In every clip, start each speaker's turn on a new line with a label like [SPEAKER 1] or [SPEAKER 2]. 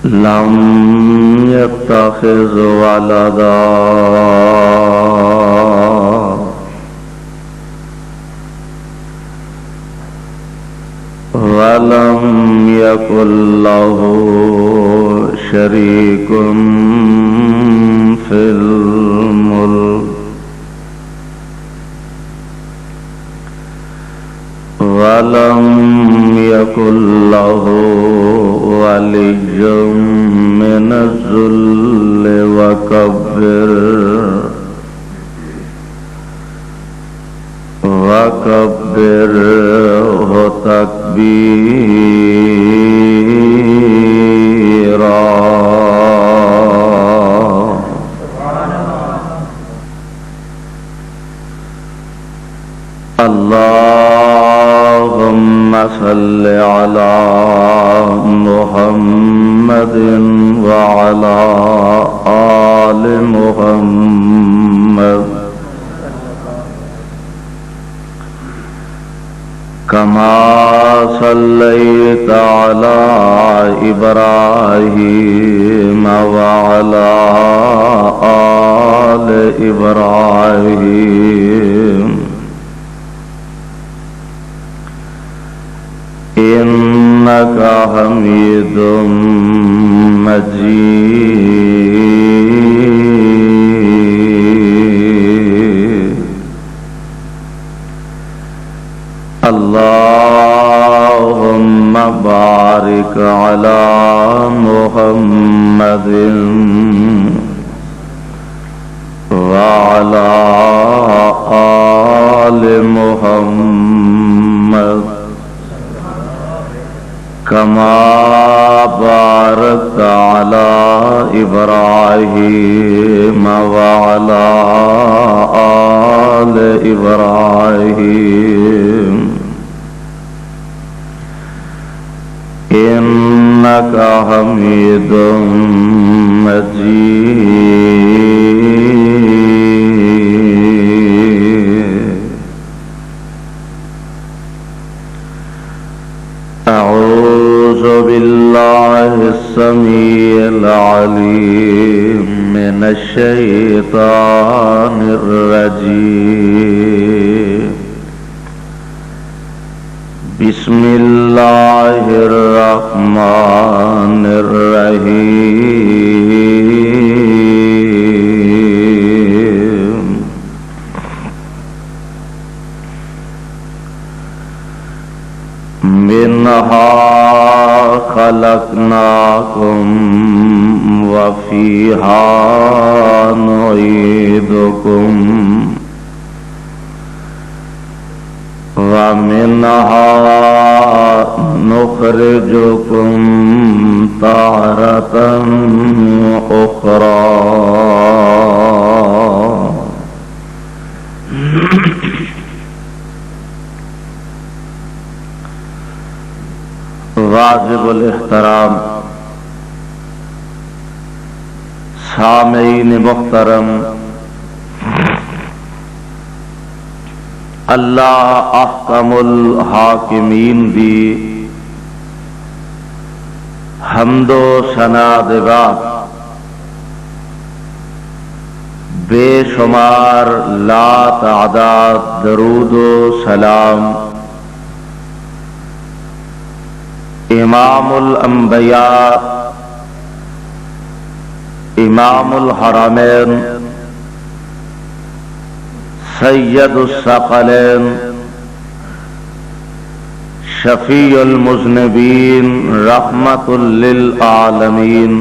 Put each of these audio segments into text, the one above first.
[SPEAKER 1] لم يتخذ ولدا ولم يكن له شريك في الملك ولم يكن له ولي من الذل وكبره تكبيرا. اللهم صل على محمد وعلى آل محمد كما صليت على إبراهيم وعلى آل إبراهيم إنك حميد مجيد. اللهم بارك على محمد وعلى آل محمد كما باركت على إبراهيم وعلى آل إبراهيم إنك حميد مجيد. أعوذ بالله السميع العليم من الشيطان الرجيم. بسم الله الرحمن الرحيم. منها خلقناكم وفيها نعيدكم ومنها نخرجكم تارة أخرى. واجب الاحترام سامعین محترم، اللہ احکم الحاکمین دی حمد و ثنا دے بعد بے شمار لا تعداد درود و سلام امام الانبیاء امام الحرمین سید الثقلین شفیع المذنبین رحمت للعالمین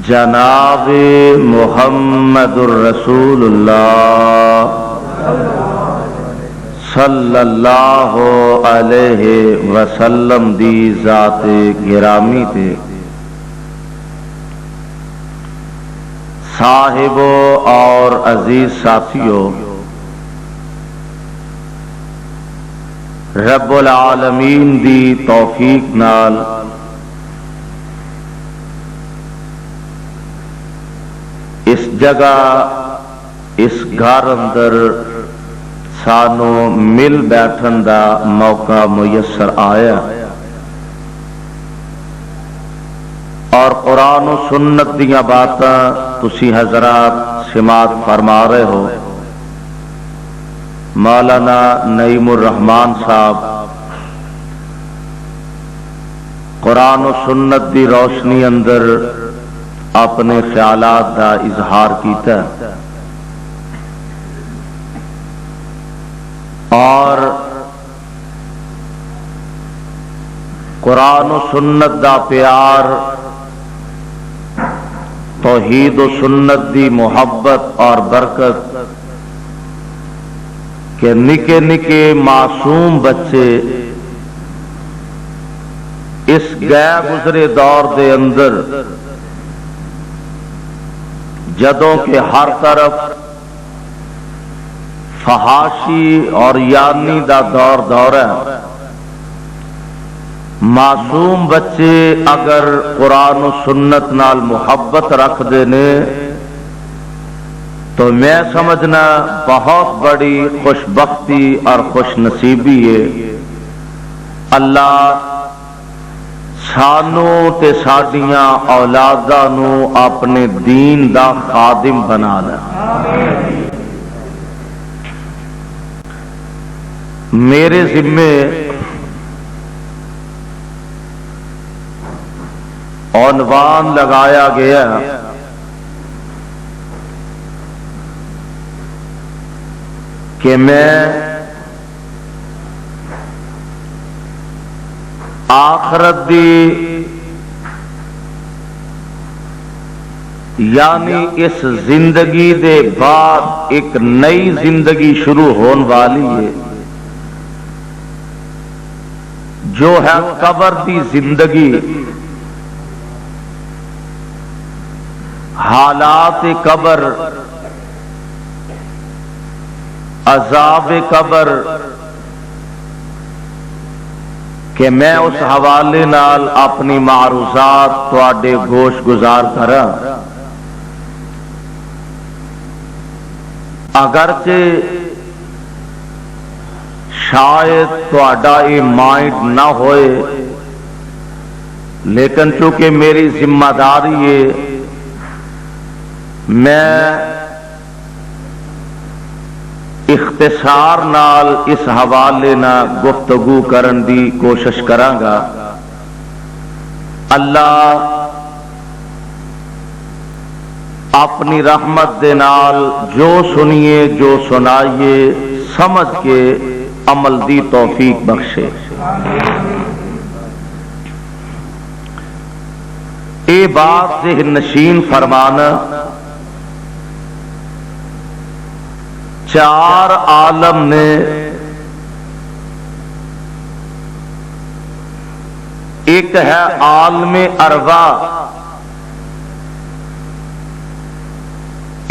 [SPEAKER 1] جناب محمد الرسول اللہ صلی اللہ علیہ وسلم دی ذات گرامی تے صاحبوں اور عزیز ساتھیوں، رب العالمین دی توفیق نال اس جگہ اس گھر اندر سانو مل بیٹھن دا موقع میسر آیا۔ اور قرآن و سنت دیاں باتاں تسی حضرات سماعت فرما رہے ہو۔ مولانا نعیم الرحمان صاحب قرآن و سنت دی روشنی اندر اپنے خیالات دا اظہار کیتا اور قرآن و سنت دا پیار، توحید و سنت دی محبت اور برکت کہ نکے نکے معصوم بچے اس گئے گزرے دور دے اندر جدوں کہ ہر طرف فحاشی اور یارنی دا دور ہے، معصوم بچے اگر قرآن و سنت نال محبت رکھ دینے تو میں سمجھنا بہت بڑی خوش بختی اور خوش نصیبی ہے۔ اللہ سانو تے ساڈیاں اولاداں نو اپنے دین دا خادم بنا لے۔ میرے ذمے عنوان لگایا گیا کہ میں آخرت دی یعنی اس زندگی دے بعد ایک نئی زندگی شروع ہون والی ہے جو ہے قبر دی زندگی، حالات قبر، عذاب قبر، کہ میں اس حوالے نال اپنی معروضات تواڈے گوش گزار کراں۔ اگرچہ شاید تواڈا یہ مائنڈ نہ ہوئے، لیکن چونکہ میری ذمہ داری ہے میں اختصار نال اس حوالے نہ گفتگو کرن دی کوشش کرانگا۔ اللہ اپنی رحمت دے نال جو سنیے جو سنائیے سمجھ کے عمل دی توفیق بخشے۔ اے بات ذہن نشین فرمانا، چار عالم نے ایک ہے عالم ارواح،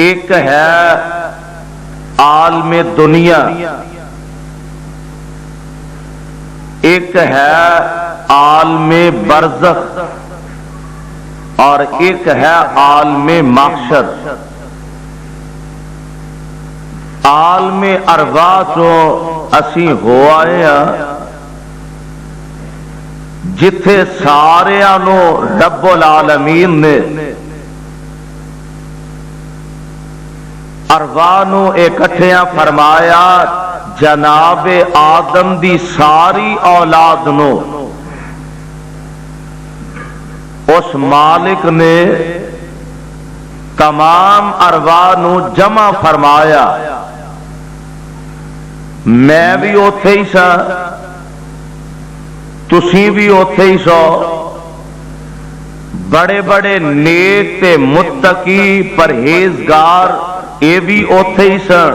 [SPEAKER 1] ایک ہے عالم دنیا، ایک ہے عالم برزخ اور ایک ہے عالم محشر۔ عالم ارواح تو اسی ہو آئے ہیں جتھے ساریاں نو رب العالمین نے ارواح نو اکٹھیاں فرمایا، جناب آدم دی ساری اولاد نو اس مالک نے تمام ارواح نو جمع فرمایا۔ میں بھی اوتھے ہی سا، تسی بھی اوتھے ہی سو، بڑے بڑے نیک تے متقی پرہیزگار اے بھی اوتھے ہی سن،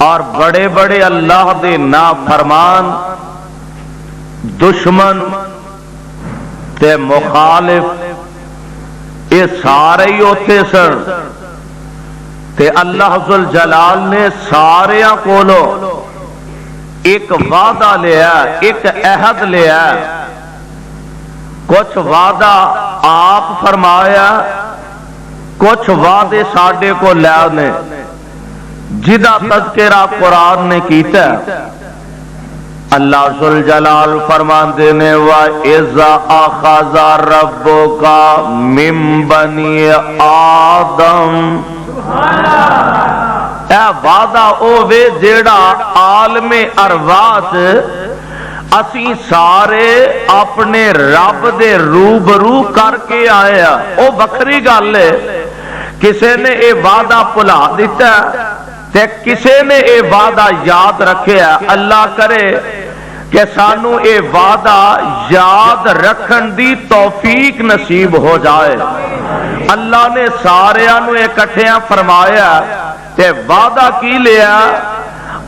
[SPEAKER 1] اور بڑے بڑے اللہ دے نافرمان دشمن تے مخالف اے سارے ہی اوتھے سن۔ تے اللہ ذوالجلال نے ساریاں کولو ایک وعدہ لیا، ایک عہد لیا، کچھ وعدہ آپ فرمایا، کچھ وعدے ساڈے کو لیا نے جدا تذکرہ قرآن نے کیتا۔ اللہ ذوالجلال فرماتے نے وَإِذَا أَخَذَ رَبُّكَ مِن بَنِي آدم، اے وعدہ اوے جیڑا عالم ارواح اسی سارے اپنے رب دے روبرو کر کے آئے ہیں۔ او بکری گل ہے، کسے نے اے وعدہ بھلا دیتا ہے تے کسے نے اے وعدہ یاد رکھیا۔ اللہ کرے کہ سانو اے وعدہ یاد رکھن دی توفیق نصیب ہو جائے۔ اللہ نے سارے انو اکٹھیاں فرمایا تے وعدہ کی لیا۔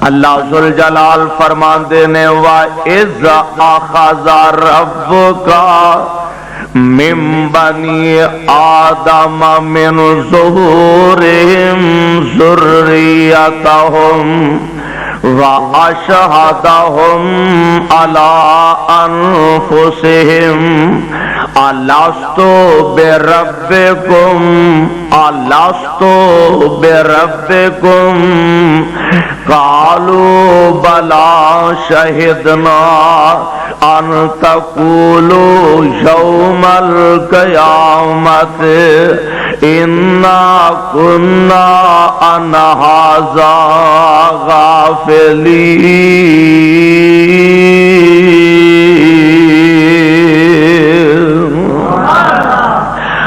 [SPEAKER 1] اللہ ذوالجلال فرماندے نے وَإِذْ أَخَذَ رَبُّكَ مِن بَنِي آدَمَ مِن ظُهُورِهِمْ ذُرِّيَّتَهُمْ وَأَشْهَدَهُمْ عَلَىٰ أَنفُسِهِمْ أَلَسْتُ بِرَبِّكُمْ أَلَسْتُ بِرَبِّكُمْ قَالُوا بَلَىٰ شَهِدْنَا أَن تَقُولُوا يَوْمَ الْقِيَامَةِ إِنَّا كُنَّا عَنْ هَٰذَا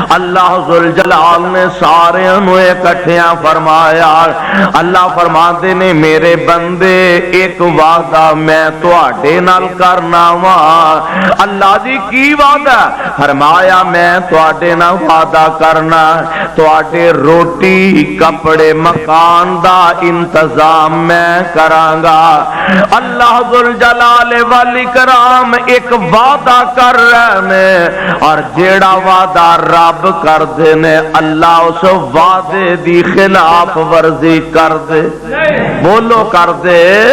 [SPEAKER 1] اللہ ذوالجلال نے سارے انو اکٹھیاں فرمایا۔ اللہ فرماتے نے میرے بندے ایک وعدہ میں تواڈے نال کرنا وا۔ اللہ جی کی وعدہ؟ فرمایا میں تواڈے نال وعدہ کرنا تواڈے روٹی کپڑے مکان دا انتظام میں کراں گا۔ اللہ ذوالجلال والاکرام ایک وعدہ کر رہے نے اور جیڑا وعدہ رب کر دے نے اللہ اس وعدے دی خلاف ورزی کر دے۔ بولو کر دے۔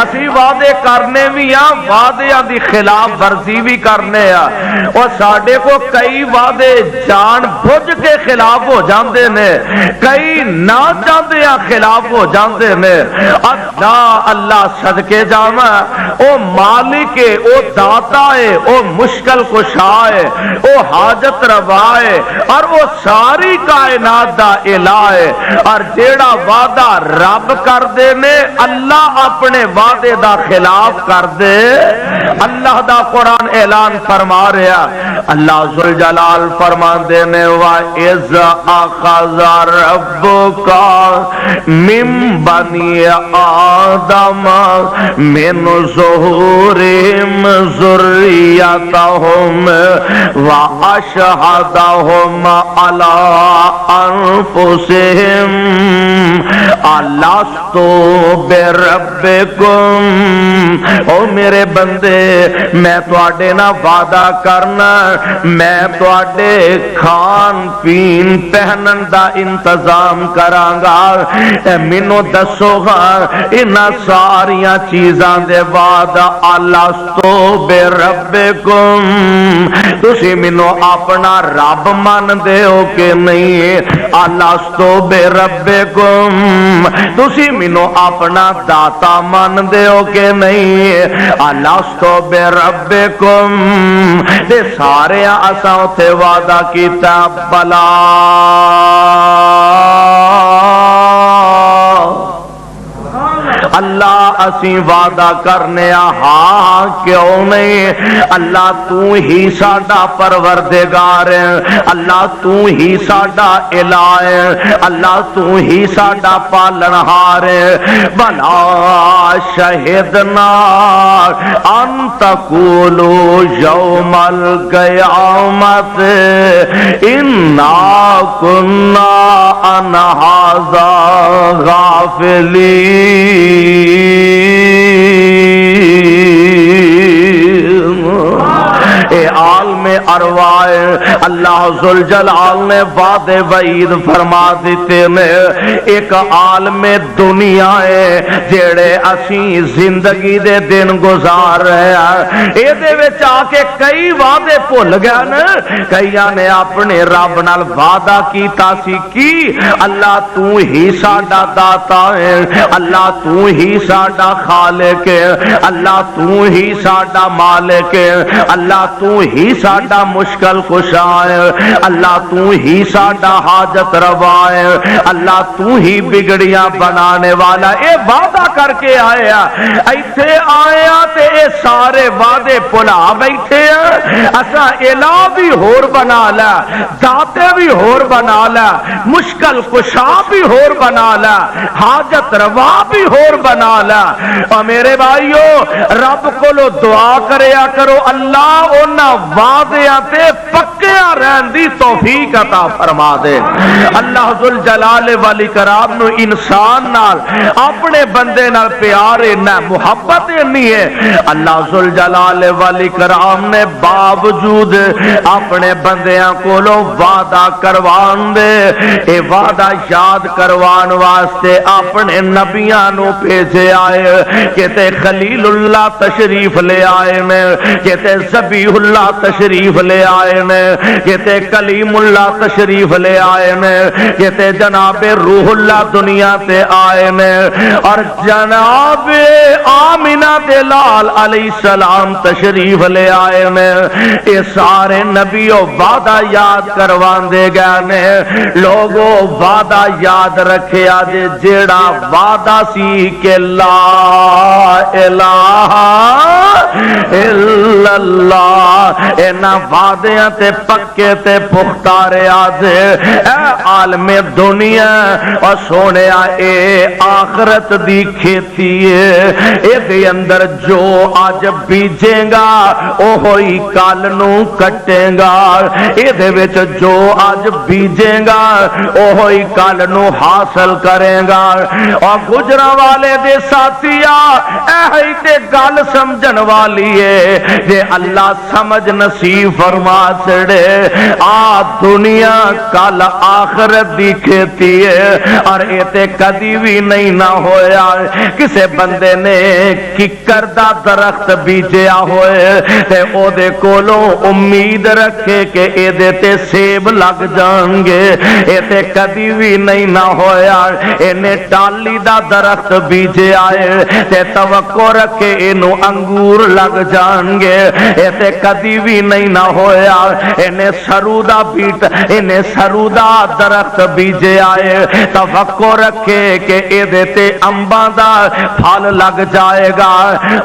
[SPEAKER 1] اسی وعدے کرنے بھی ہاں، وعدیاں دی خلاف ورزی بھی کرنے ہاں۔ اور ساڈے کو کئی وعدے جان بوجھ کے خلاف ہو جاندے نے، کئی نہ چاہتے ہیں خلاف ہو جاندے نے۔ اللہ صدقے جاواں، او مالک ہے، او داتا ہے، او مشکل کشا ہے، او حاجت روا ہے اور وہ ساری کائنات دا الہ ہے۔ اور جیڑا وعدہ رب کر دے نے اللہ اپنے وعدے دا خلاف کر دے۔ اللہ دا قرآن اعلان فرما رہا، اللہ ذوالجلال فرماندے نے وَإِذْ أَخَذَ رَبُّكَ مِن بَنِي آدَمَ مِن ظُهُورِهِمْ ذُرِّيَّتَهُمْ وَأَشْهَدَهُمْ عَلَىٰ أَنفُسِهِمْ أَلَسْتُ بِرَبِّكُمْ۔ او میرے بندے میں تواڈے نال وعدہ کرنا میں تواڈے کھان پین پہنن دا انتظام کراں گا۔ مینوں دسو گا انہاں ساریاں چیزاں دے بعد أَلَسْتُ بِرَبِّكُمْ تسی مینوں اپنا رب مان دے ہو کہ نہیں؟ أَلَسْتُ بِرَبِّكُمْ تسی مینوں اپنا داتا مان دے ہو کہ نہیں؟ أَلَسْتُ بِرَبِّكُمْ تے سارے اساں تے وعدہ کیتا بلا اللہ اسی وعدہ کرنے ہاں کیوں نہیں؟ اللہ تو ہی ساڈا پروردگار ہے، اللہ تو ہی ساڈا الہ ہے، اللہ تو ہی ساڈا پالنہار ہے۔ بلا شہدنا ان تقولوا یوم القیامت انا کنا عن ھذا غافلین۔ اے عالم ارواح اللہ ذوالجلال نے وعدے وعید فرما دیتے نے ایک عالم دنیا ہے جڑے اسی زندگی دے دن گزار رہے ہیں اے دے وچ آ کے کئی وعدے بھول گیا نا کئیاں نے اپنے رب نال وعدہ کیتا سی کی اللہ تو ہی ساڈا داتا ہے اللہ تو ہی ساڈا خالق ہے اللہ تو ہی ساڈا مالک ہے اللہ تو ہی ساڈا مشکل کشا ہے اللہ تو ہی ساڈا حاجت روا ہے اللہ تو ہی بگڑیاں بنانے والا اے وعدہ کر کے آیا ایتھے آیا تے اے سارے وعدے بھلا بیٹھے ہیں اساں الہ بھی ہور بنا لا داتے بھی ہور بنا لا مشکل کشا بھی ہور بنا لا حاجت روا بھی ہور بنا لا اور میرے بھائیو رب کولو دعا کریا کرو اللہ انہاں وعدیاں تے پکیاں رہن دی توفیق عطا فرما دے اللہ ذوالجلال والاکرام نو انسان نال اپنے بندے نال پیار نہ محبت نہیں ہے اللہ ذوالجلال والاکرام نے باوجود اپنے بندیاں کولو وعدہ کروان دے اے وعدہ یاد کروان واسطے اپنے نبیاں نو بھیجے آئے کہتے خلیل اللہ تشریف لے آئے نے کہتے ذبیح اللہ تشریف لے آئے نے کہتے کلیم اللہ تشریف لے آئے نے کہتے جناب روح اللہ دنیا تے آئے نے اور جناب آمینہ دلال علیہ السلام تشریف لے آئے نے یہ سارے نبیوں وعدہ یاد کروان دے گئے نے لوگوں وعدہ یاد رکھے آجے جیڑا وعدہ سی کہ لا الہ الا اللہ اینا وعدیاں تے پکے تے پختارے آجے اے عالم دنیا اور سونے اے آخرت دی کھیتی ہے اے دے اندر جو آج بیجیں گا اوہی کال نو کٹیں گا اے دے وچ جو آج بیجیں گا اوہی کال نو حاصل کریں گا اور گجرا والے دے ساتھیا اے تے گل سمجھن والی ہے کہ اللہ سمجھ نصیب فرما چھڑے آ دنیا کل آخرت دی کھیتی ہے اور اے تے کدی بھی نہیں نہ ہویا کسے بندے نے ککر دا درخت بیجیا ہوئے تے او دے کولوں امید رکھے کہ اے دے تے سیب لگ جان گے اے تے کدی بھی نہیں نہ ہویا اے ٹالی دا درخت بیجے آئے تے توقع رکھے انو انگور لگ جان گے اے تے کدی بھی نہیں نہ ہویا انہیں سرودا بیٹ انہیں سرودا درخت بیجے آئے توقع رکھے کہ اے دیتے امباں دا پھل لگ جائے گا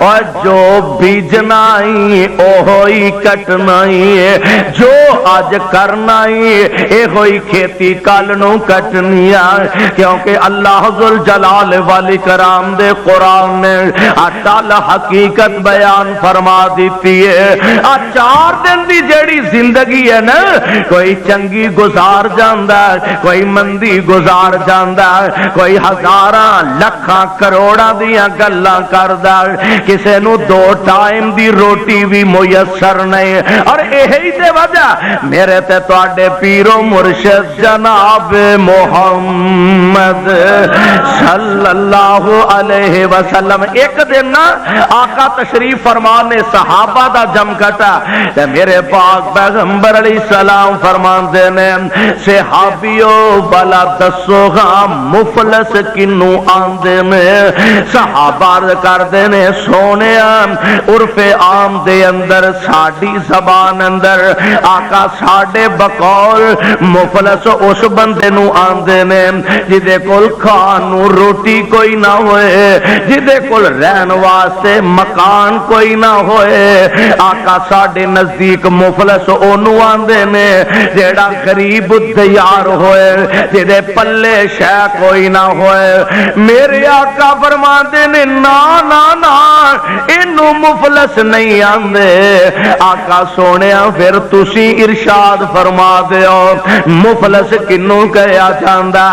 [SPEAKER 1] اور جو بیجنا ہی اوہی کٹنا ہی جو آج کرنا ہی اے ہوئی کھیتی کالنوں کٹنی ہے کیونکہ اللہ ذوالجلال والاکرام دے قرآن نے اٹل حقیقت بیان فرما دیتی ہے 4 دن دی جیڑی زندگی ہے نا کوئی چنگی گزار جاندہ ہے کوئی مندی گزار جاندہ ہے کوئی ہزاراں لکھاں کروڑاں دیاں گلاں کردہ ہے کسے نو 2 ٹائم دی روٹی بھی میسر نہیں اور یہی تے وجہ میرے تے تواڈے پیر و مرشد جناب محمد صلی اللہ علیہ وسلم ایک دن آقا تشریف فرمانے صحابہ دا جم کٹا تے میرے پاک پیغمبر علیہ السلام فرمان دینے صحابیوں بلا دسو گا مفلس کنو آندے میں صحابہ کر دینے سونے عرف عام دے اندر ساڑی زبان اندر آقا ساڑے بقول مفلس اس بندے نو آندے نے جدے کول کھانو روٹی کوئی نہ ہوئے جدے کول رہن واسطے مکان کوئی نہ ہوئے آقا ساڑے نزدیک مفلس اونو آندے نے جیڑا غریب دیار ہوئے جدے پلے شے کوئی نہ ہوئے میرے آقا فرماندے نے نا نا نا انو مفلس نہیں آندے آقا سونے پھر تسی ارشاد فرما دے مفلس کنو کہیا جاندہ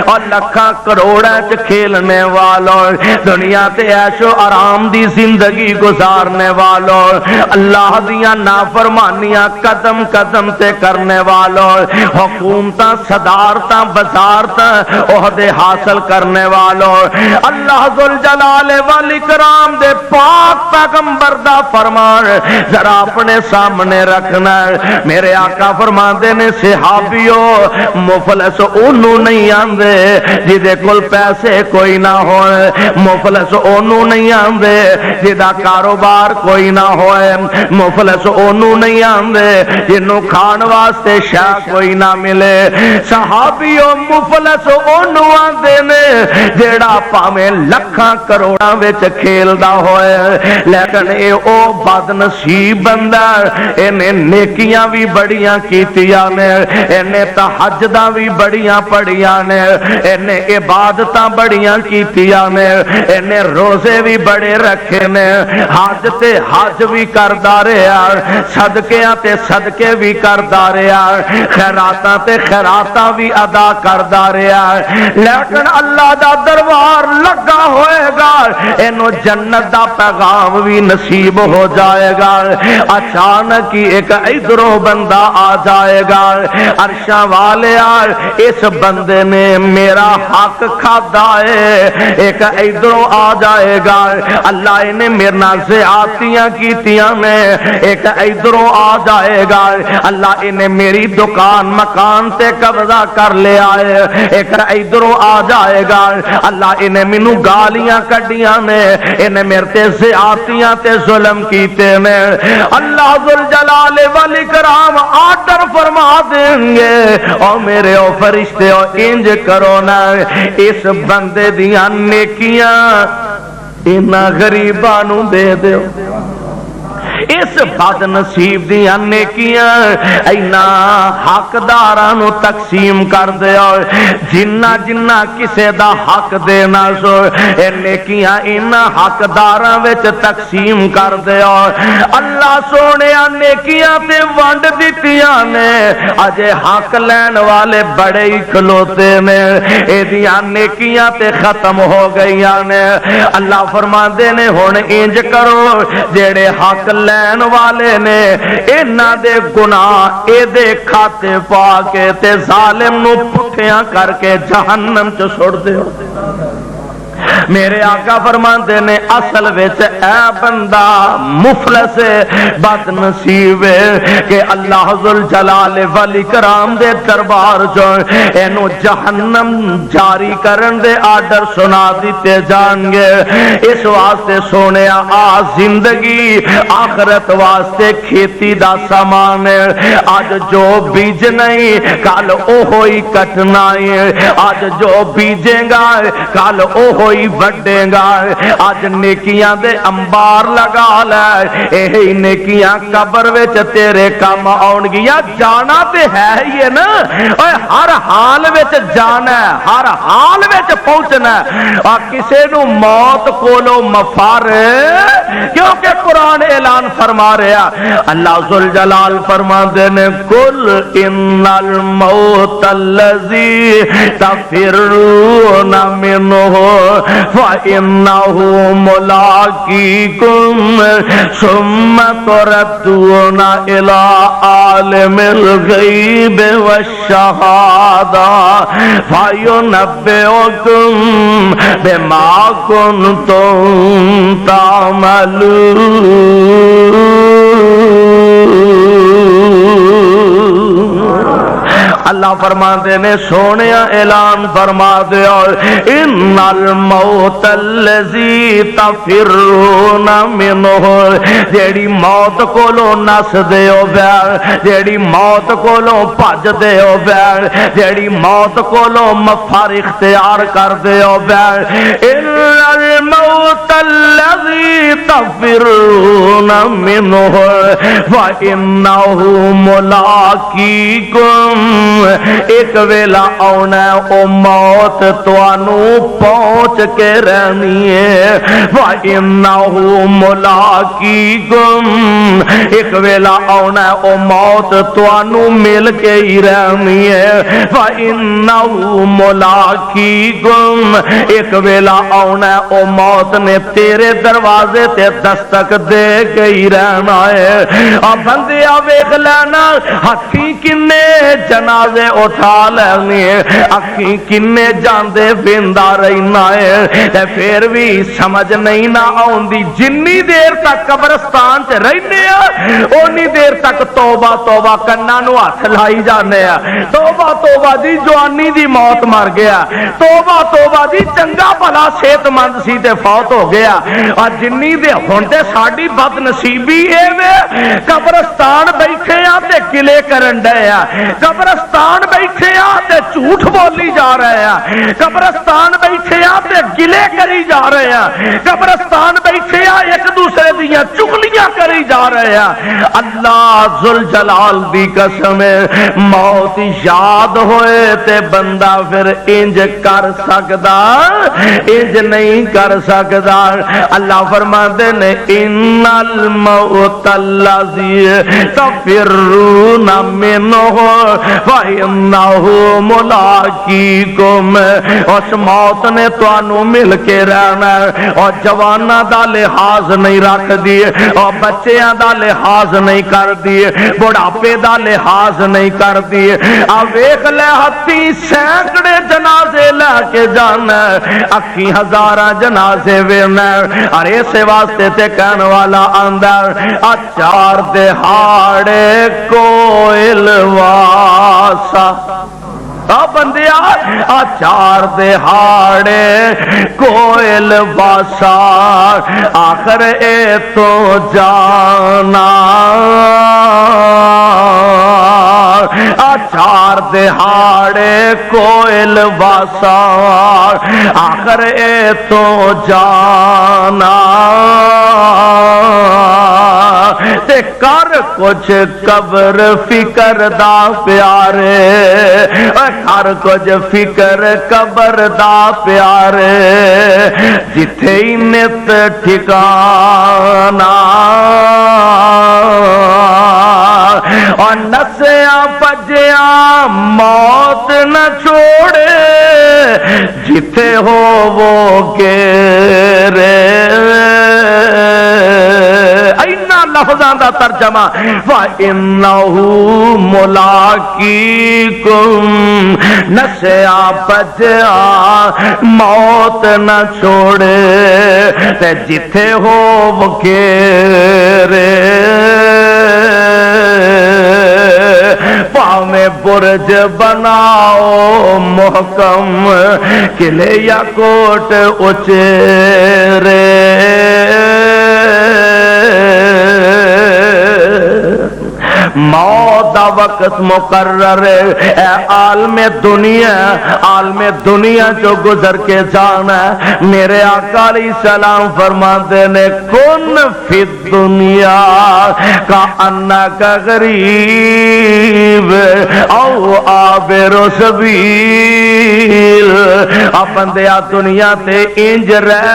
[SPEAKER 1] اور لکھاں کروڑاں چ کھیلنے والوں دنیا تے عیش و آرام دی زندگی گزارنے والوں اللہ دیاں نافرمانیاں قربانیاں قدم قدم تے کرنے والوں، حکومتاں صدارتاں وزارتاں عہدے حاصل کرنے والوں، اللہ ذوالجلال والاکرام دے پاک پیغمبر دا فرمان ذرا اپنے سامنے رکھنا۔ میرے آقا فرماندے نے صحابیو مفلس اونوں نہیں آندے جدے کول پیسے کوئی نہ ہوئے، مفلس اونوں نہیں آندے جدا کاروبار کوئی نہ ہوئے، مفلس اونوں نہیں آندے جنوں کھان واسطے شے کوئی نہ ملے۔ صحابیو مفلس اونوں آندے نے جیڑا پاویں لکھاں کروڑاں وچ کھیلدا ہوئے لیکن اے او بد نصیب بندہ انہیں نیکیاں بھی بڑیاں کیتیاں نے، انہیں تہجداں بھی بڑیاں پڑھیاں نے، انہیں عبادتاں بڑیاں کیتیاں نے، انہیں روزے بھی بڑے رکھے نے، حج تے حج بھی کردا رہیا، صدقیاں تے صدقے بھی کردا رہیا، خیراتاں تے خیراتاں بھی ادا کردا رہیا، لیکن اللہ دا دربار لگا ہوئے گا اینو جنت دا پیغام بھی نصیب ہو جائے گا۔ اچانک ہی ایک ادھروں بندہ آ جائے گا، عرشاں والے اس بندے نے میرا حق کھادا ہے، ایک ادھروں آ جائے گا اللہ نے میرے نال زیادتیاں کیتیاں نے، ایک ادھروں آ جائے گا اللہ نے میری دکان مکان تے قبضہ کر لیا ہے، ایک ادھروں آ جائے گا اللہ نے مینوں گالیاں کڈیاں نے، انہیں میرے تے زیادتیاں تے ظلم کیتے نے۔ اللہ ذوالجلال والاکرام آرڈر فرما دیں گے او میرے او فرشتے او انج کرو نا اس بندے دیاں نیکیاں انہاں غریباں نوں دے دیو، اس بد نصیب دیاں نیکیاں اینا حقداراں نو تقسیم کر دیو، جنہ جنہ کسے دا حق دینا سو اے نیکیاں اینا حقداراں وچ تقسیم کر دیو۔ اللہ سونے نیکیاں تے ونڈ دتیاں نے، اجے حق لین والے بڑے ہی کھلوتے نے، اے دیاں نیکیاں تے ختم ہو گئیاں نے۔ اللہ فرماندے نے ہن انج کرو جڑے حق لین والے نے انہاں دے گناہ اے دے کھاتے پا کے تے ظالم نو پٹھیاں کر کے جہنم چ سٹ دیو۔ میرے آقا فرماندے نے اصل وچ اے بندہ مفلس بد نصیب کہ اللہ ذوالجلال والاکرام دے دربار چ اینو جہنم جاری کرن دے آرڈر سنا دیتے جان گے۔ اس واسطے سونیا آ زندگی آخرت واسطے کھیتی دا سامان ہے، آج جو بیج نہیں کل اوہی کٹنا ہے، آج جو بیجے گا کل اوہی وڈے گا، آج نیکیاں دے انبار لگا لے اے نیکیاں قبر وچ تیرے کام آن گیا۔ جانا تے ہے ہی نا، ہر حال وچ جانا ہے، ہر حال وچ پہنچنا ہے، اور کسے نو موت کولو مفر کیونکہ قرآن اعلان فرما رہا اللہ ذوالجلال فرما دے نے کل ان الموت الذی تفرون منہ فَإِنَّهُ مُلَاقِيكُمْ ثُمَّ تُرَدُّونَ إِلَىٰ عَالِمِ الْغَيْبِ وَالشَّهَادَةِ فَيُنَبِّئُكُم بِمَا كُنتُمْ تَعْمَلُونَ۔ اللہ فرماتے نے سونیا اعلان فرما دیا ان الموت الذی تفرون منہ، جیڑی موت کولو نس دیو بیار، جیڑی موت کولو پج دیو بیار، جیڑی موت کولو مفر اختیار کر دیو بیار، ان الموت الذی تفرون منہ فإنہ ملاقیکم، ایک ویلا آنا او موت توانو پہنچ کے رہنی ہے، وَإِنَّهُ مُلَاقِيكُمْ، ایک ویلا آنا او موت توانو مل کے ہی رہنی ہے، وَإِنَّهُ مُلَاقِيكُمْ، ایک ویلا آنا ہے او موت نے تیرے دروازے تے دستک دے گئی رہنا ہے۔ اور بندیا ویکھ لینا ہکھی کنے جنازے اٹھا لینے اکھی کنے جاندے پیندا رہنا ہے تے پھر بھی سمجھ نہیں نہ آوندی جنی دیر تک قبرستان چ رہنے اونی دیر تک توبہ توبہ کناں نو ہاتھ لائی جانے توبہ توبہ دی جوانی دی موت مر گیا توبہ توبہ دی چنگا بھلا صحت مند سی تے فوت ہو گیا اور جنی دے ہن تے ساڈی بد نصیبی اے وے قبرستان بیٹھے آ تے گلے کرن ڈے آ قبرستان بیٹھے آ تے جھوٹ بولی جا رہے ہیں قبرستان بیٹھے آ تے گلے کری جا رہے ہیں قبرستان بیٹھے آ ایک دوسرے دیاں چغلیاں کری جا رہے ہیں۔ اللہ ذوالجلال دی قسم موت یاد ہوئے تے بندہ پھر انج کر سکدا انج نہیں کر سکدا۔ اللہ فرماتے نے ان الموت الذی تفرون منہ فإنہ ملاقیکم، اس موت نے تانوں مل کے رہنا اور جواناں دا لحاظ نہیں رکھ دی اور بچیاں دا لحاظ نہیں کر دی بڑھاپے دا لحاظ نہیں کر دی۔ آ ویکھ لے ہتھی سینکڑے جنازے لے کے جانا اکھی ہزاراں جنازے وینا اور اسے واسطے تے کہن والا اندر چار دہاڑے کوئل واسا بندیا چار دہاڑے کوئل واسا آخر اے تو جانا چار دہاڑے کوئل واسا آخر اے تو جانا تے کر کچھ قبر فکر دا پیارے کر کچھ فکر قبر دا پیارے جتھے نت ٹھکانا اور نسیاں پجیاں موت نہ چھوڑے جتھے ہو وہ گیرے۔ اینا لفظاں دا ترجمہ وَإِنَّهُ مُلَاقِيكُمْ، نسیاں پجیاں موت نہ چھوڑے تے جتھے ہو وہ گیرے۔ پاویں برج بناؤ محکم قلعے یا کوٹ اچیرے، موت دا وقت مقرر ہے۔ اے عالم دنیا جو گزر کے جانا ہے، میرے آقا علیہ السلام فرماتے نے کن فی الدنیا کا انکا غریب او عابر سبیل، بندیا دنیا تے انج رہ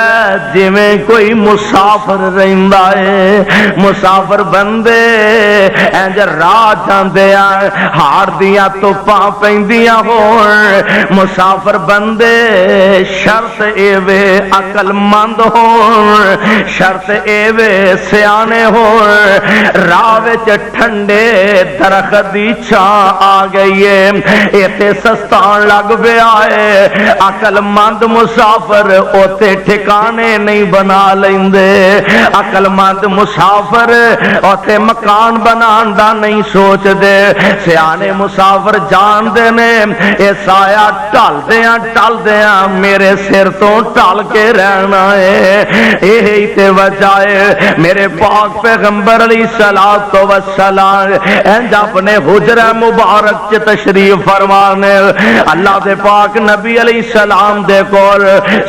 [SPEAKER 1] جویں کوئی مسافر رہندا ہے۔ مسافر بندے انج راہ جاندے ہار دیاں توپاں پیندیاں ہون، مسافر بندے شرط اے وے عقل مند ہون، شرط اے وے سیانے ہون۔ راہ وچ ٹھنڈے درخت دی چھاں آ گئی ہے ایتھے سستان لگ پیا ہے، عقل مند مسافر اوتے ٹھکانے نہیں بنا لیندے، عقل مند مسافر اوتے مکان بنان دا نہیں سوچ دے، سیانے مسافر جان دے نے اے سایہ ٹل دیاں میرے سر تو ٹل کے رہنا ہے۔ یہی تے وجہ ہے میرے پاک پیغمبر علیہ الصلوۃ والسلام انج اپنے حجرہ مبارک چ تشریف فرمانے، اللہ دے پاک نبی علیہ السلام دے کول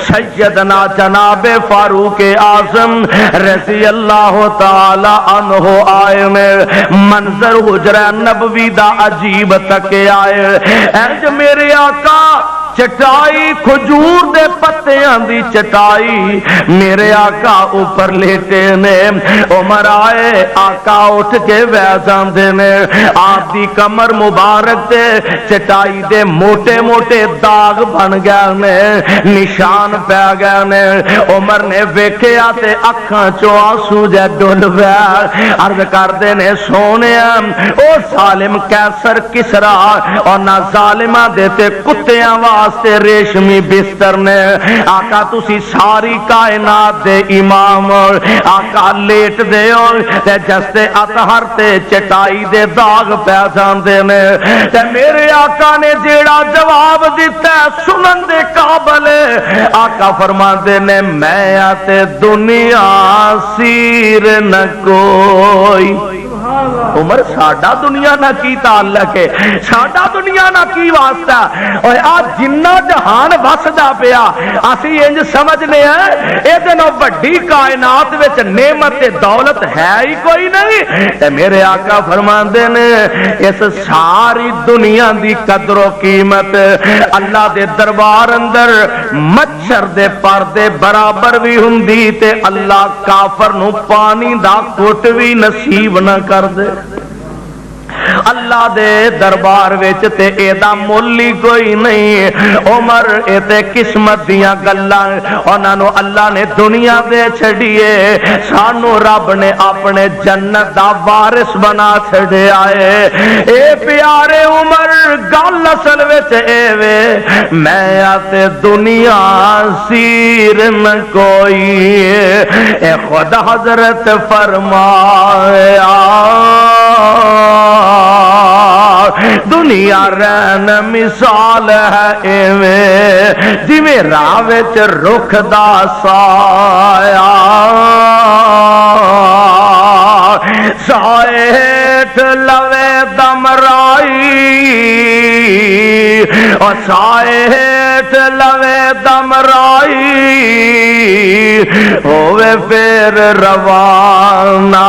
[SPEAKER 1] سیدنا جناب فاروق اعظم رضی اللہ تعالی عنہ آئے نے، منظر حجرہ نبوی دا عجیب تک آئے، انج میرے آقا چٹائی کھجور دے پتیاں دی چٹائی میرے آقا اوپر لیٹے نے عمر آئے آقا اٹھ کے بیٹھ نے آپ دی کمر مبارک تے چٹائی دے موٹے موٹے داغ بن گئے نے نشان پہ گئے نے عمر نے ویکھیا تے اکھاں چوں آنسو جے ڈل پئے عرض کردے نے سونے او ظالم کیسر کسرا اور نہ ظالماں دیتے کتیاں واسطے ریشمی بستر نے آقا تسی ساری کائنات دے امام آقا لیٹ دے تے جستے اطہر تے چٹائی دے داغ پہ جاندے نے تے میرے آقا نے جیڑا جواب دیتا ہے سنن دے قابل آقا فرماندے نے میں آتے دنیا سیر نہ کوئی عمر ساڈا دنیا نہ کی تعلق ہے ساڈا دنیا نہ کی واسطہ اور آج جنہ جہان وسدا پیا اسی انج سمجھنے ہیں اے دنوں بڑی کائنات وچ نعمت تے دولت ہے ہی کوئی نہیں تے میرے آقا فرماندے نے اس ساری دنیا دی قدر و قیمت اللہ دے دربار اندر مچھر دے پر دے برابر بھی ہوندی تے اللہ کافر نو پانی دا گھٹ بھی نصیب نہ کر دے اللہ دے دربار وچ تے اے دا مول ہی کوئی نہیں عمر اے تے قسمت دیاں گلاں انہاں نو اللہ نے دنیا دے چھڈیے سانو رب نے اپنے جنت دا وارث بنا چھڈیا اے اے پیارے عمر گل اصل وچ اے وے میں تے دنیا سیر نہ کوئی اے خدا حضرت فرمایا دنیا رہن مثال ہے ایویں جویں راہ وچ رخ دا سایہ سائے ہیٹھ لوے دم رائی اور سائے ہیٹھ لوے دم رائی ہوئے پھر روانہ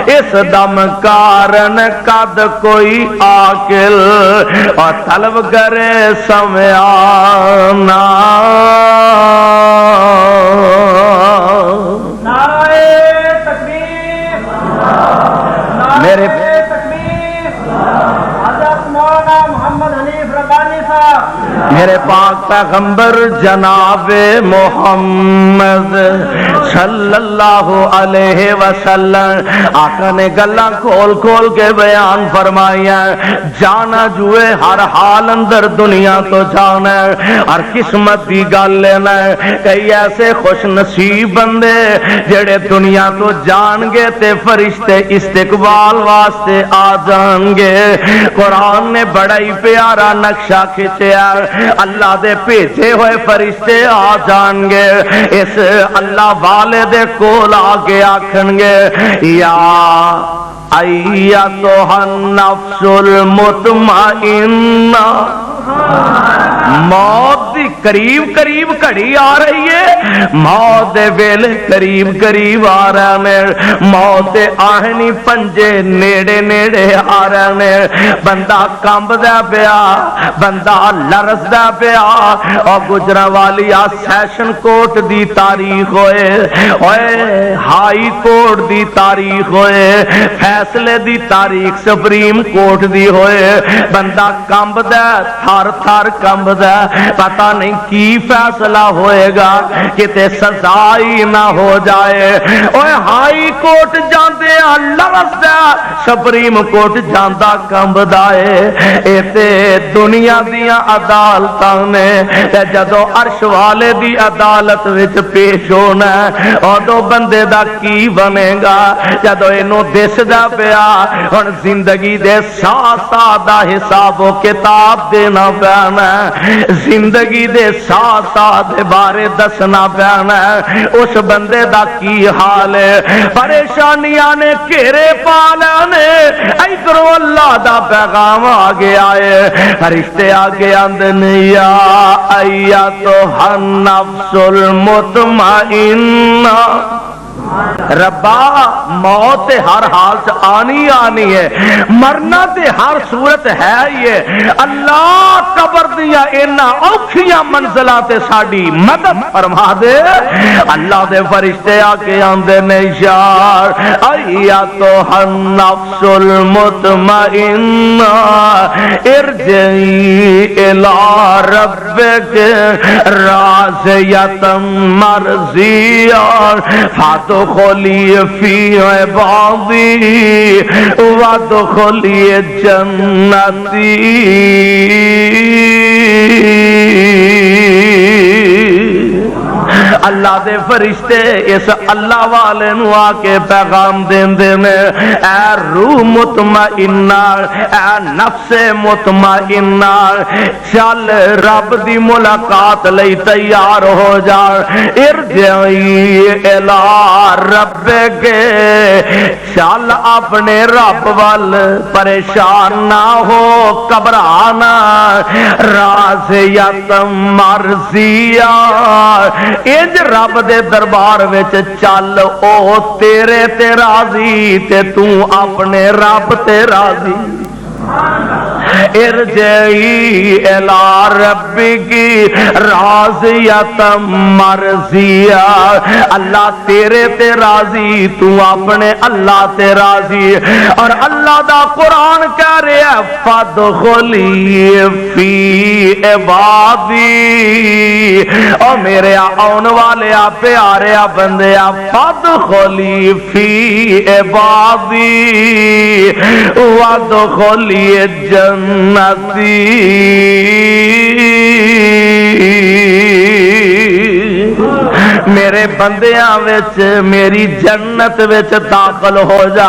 [SPEAKER 1] اس دم کارن قد کوئی عاقل اور طلب کرے سمیانا
[SPEAKER 2] نعرہ تکبیر
[SPEAKER 1] میرے
[SPEAKER 2] تکبیر حضرت مولانا محمد حنیف ربانی صاحب
[SPEAKER 1] میرے پاک پیغمبر جناب محمد صلی اللہ علیہ وسلم آقا نے گلاں کھول کھول کے بیان فرمایا جانا جوئے ہر حال اندر دنیا تو جانا اور قسمت دی گل لینا کئی ایسے خوش نصیب بندے جڑے دنیا تو جان گے تے فرشتے استقبال واسطے آ جان گے قرآن نے بڑا ہی پیارا نقشہ کھچیا اللہ دے بھیجے ہوئے فرشتے آ جان گے اس اللہ والے دے کول آگے آکھن گے یا ایتھا النفس المطمئنہ موت دی قریب قریب گھڑی آ رہی ہے موت دے ویلے قریب قریب آ رہے ہیں موت دے آہنی پنجے نیڑے نیڑے آ رہے ہیں بندہ کمب دا پیا بندہ لرز دا پیا اور گجرا والی آ سیشن کورٹ دی تاریخ ہوئے اوئے ہائی کورٹ دی تاریخ ہوئے فیصلے دی تاریخ سپریم کورٹ دی ہوئے بندہ کمب دا تھار تھار کمب دا پتہ نہیں کی فیصلہ ہوئے گا کتے سزائی نہ ہو جائے اوے ہائی کورٹ جاندے لرز دا سپریم کورٹ جاندہ کمب دائے ایتے دنیا دیاں عدالتاں نے جدو عرش والے دی عدالت وچ پیش ہونا اور دو بندے دا کی بنے گا جدو انہوں دس دا پیا اور زندگی دے ساتھ دا حساب و کتاب دینا پیانا زندگی دے ساتھ دے بارے دسنا پیانا اس بندے دا کی حال ہے پریشانیاں نے گھیرے پالانے ادھروں اللہ دا پیغام آگے آئے فرشتے آگے آندن یا ایتھا النفس المطمئنہ ربا موت ہر حال سے آنی آنی ہے، مرنا تے ہر صورت ہے ہی ہے، اللہ قبر دیا اینا اوکھیاں منزلہ تے ساڑی مدد فرما دے۔ اللہ دے فرشتے آکے آندے نیشار ایتھا النفس المطمئنہ ارجعی الی ربک راضیۃ مرضیہ فادخلی فی عبادی وادخلی جنتی۔ اللہ دے فرشتے اس اللہ والے نو آکے پیغام دین دین، اے روح مطمئنہ، اے نفس مطمئنہ، چل رب دی ملاقات لئی تیار ہو جا، ارجعی الی ربک، چل اپنے رب وال، پریشان نہ ہو گھبرانا، راضیۃ مرضیہ، انج رب دے دربار وچ چل، او تیرے تے راضی تے تو اپنے رب تے راضی۔ ارجعی الی ربک راضیۃ مرضیہ، اللہ تیرے تے راضی، تو اپنے اللہ تے راضی۔ اور اللہ دا قرآن کہہ رہا ہے فادخلی فی عبادی، او میرے آن والے پیارے بندے، فادخلی فی عبادی وادخلی جنتی۔ میرے بندیاں وچ میری جنت وچ داخل ہو جا۔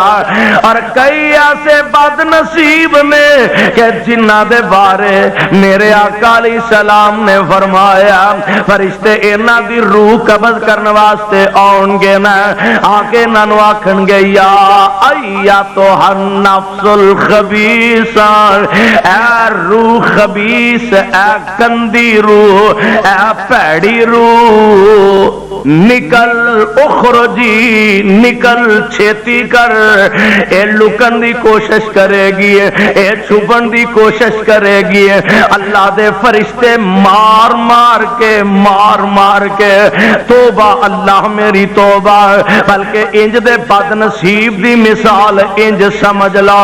[SPEAKER 1] اور کئی ایسے بد نصیب نے کہ جنہ دے بارے میرے آقا علیہ السلام نے فرمایا فرشتے انہاں دی روح قبض کرنے واسطے آؤں گے نا، آکے انہاں نو آکھن گے یا ایتھا النفس الخبیثہ، اے روح خبیث، اے گندی روح، اے پیڑی روح، نکل اخرجی، نکل چھیتی کر۔ اے لکن دی کوشش کرے گی، اے چھپن دی کوشش کرے گی۔ اللہ دے فرشتے مار مار کے توبہ اللہ میری توبہ، بلکہ انج دے بد نصیب دی مثال انج سمجھ لا،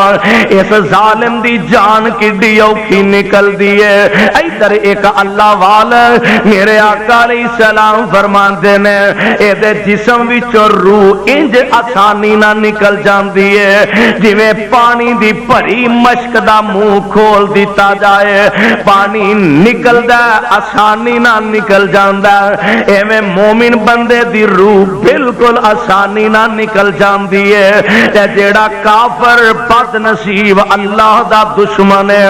[SPEAKER 1] اس ظالم دی جان کڈی اوکھی نکل دیے۔ ادھر ایک اللہ والا میرے آقا علیہ السلام فرماندے نے اے دے جسم وچوں روح انج آسانی نہ نکل جاندی ہے جویں پانی دی بھری مشک دا منہ کھول دیتا جائے، پانی نکلدا آسانی نہ نکل جاندا، ایویں مومن بندے دی روح بالکل آسانی نہ نکل جاندی ہے۔ تے جیڑا کافر بد نصیب اللہ دا دشمن ہے،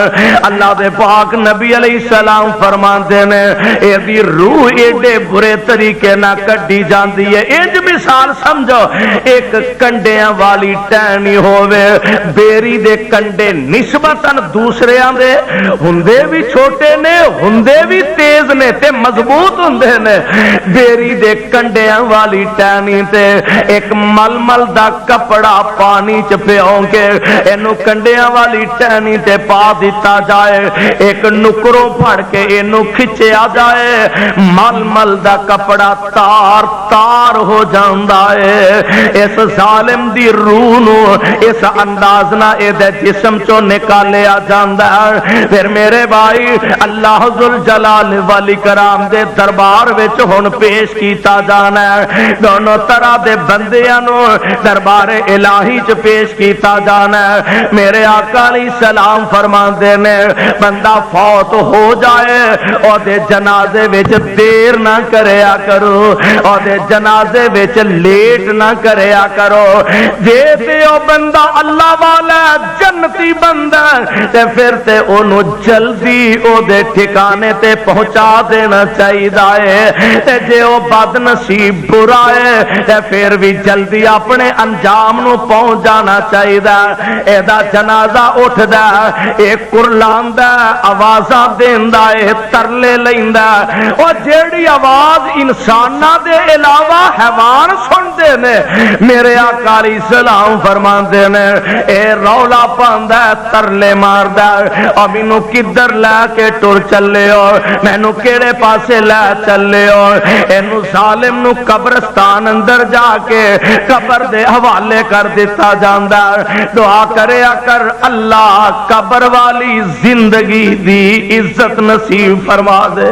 [SPEAKER 1] اللہ دے پاک نبی علیہ السلام فرماندے نے اے دی روح ایڈے برے طریقے نہ کڈی جاندی ہے۔ انج مثال سمجھو ایک کنڈیاں والی ٹہنی ہووے، بیری دے کنڈے نسبتاً دوسرے دے ہندے بھی چھوٹے نے، ہندے بھی تیز نے تے مضبوط ہندے نے۔ بیری دے کنڈیاں والی ٹہنی تے ایک ململ دا کپڑا پانی چ پیوں کے اینو کنڈیاں والی ٹہنی تے پا دیتا جائے، ایک نکروں پھڑ کے اینو کھچیا جائے، ململ دا کپڑا تار تار ہو جاندا ہے۔ اس ظالم دی روح نو اس انداز نہ اے دے جسم چو نکالیا جاندا ہے۔ پھر میرے بھائی اللہ ذوالجلال والاکرام دے دربار وچ ہن پیش کیتا جانا ہے، دونوں طرح دے بندیاں نو دربار الہی چ پیش کیتا جانا ہے۔ میرے آقا علیہ السلام فرماندے نے بندہ فوت ہو جائے اور دے جنازے وچ دیر نہ کریا کرو، اور دے جنازے وچ لیٹ نہ کریا کرو۔ جے تے او بندہ اللہ والا جنتی بندہ تے پھر تے اونوں جلدی او دے ٹھکانے تے پہنچا دینا چاہیے، تے جے او بد نصیب برا ہے تے پھر بھی جلدی اپنے انجام نو پہنچ جانا چاہیے۔ اے دا جنازہ اٹھدا اے کرلاندا آوازاں دیندا اے ترلے لیندا، او جیڑی آواز انساناں انساناں دے علاوہ حیوان سنتے نے میرے آقا علیہ السلام فرماندے نے اے رولا پاندا ہے ترلے ماردا ہے او مینوں کدھر لے کے ٹر چلے ہو مینوں کیڑے پاسے لے چلے ہو اینو ظالم نو قبرستان اندر جا کے قبر دے حوالے کر دیتا جاندا ہے دعا کریا کر اللہ قبر والی زندگی دی عزت نصیب فرما دے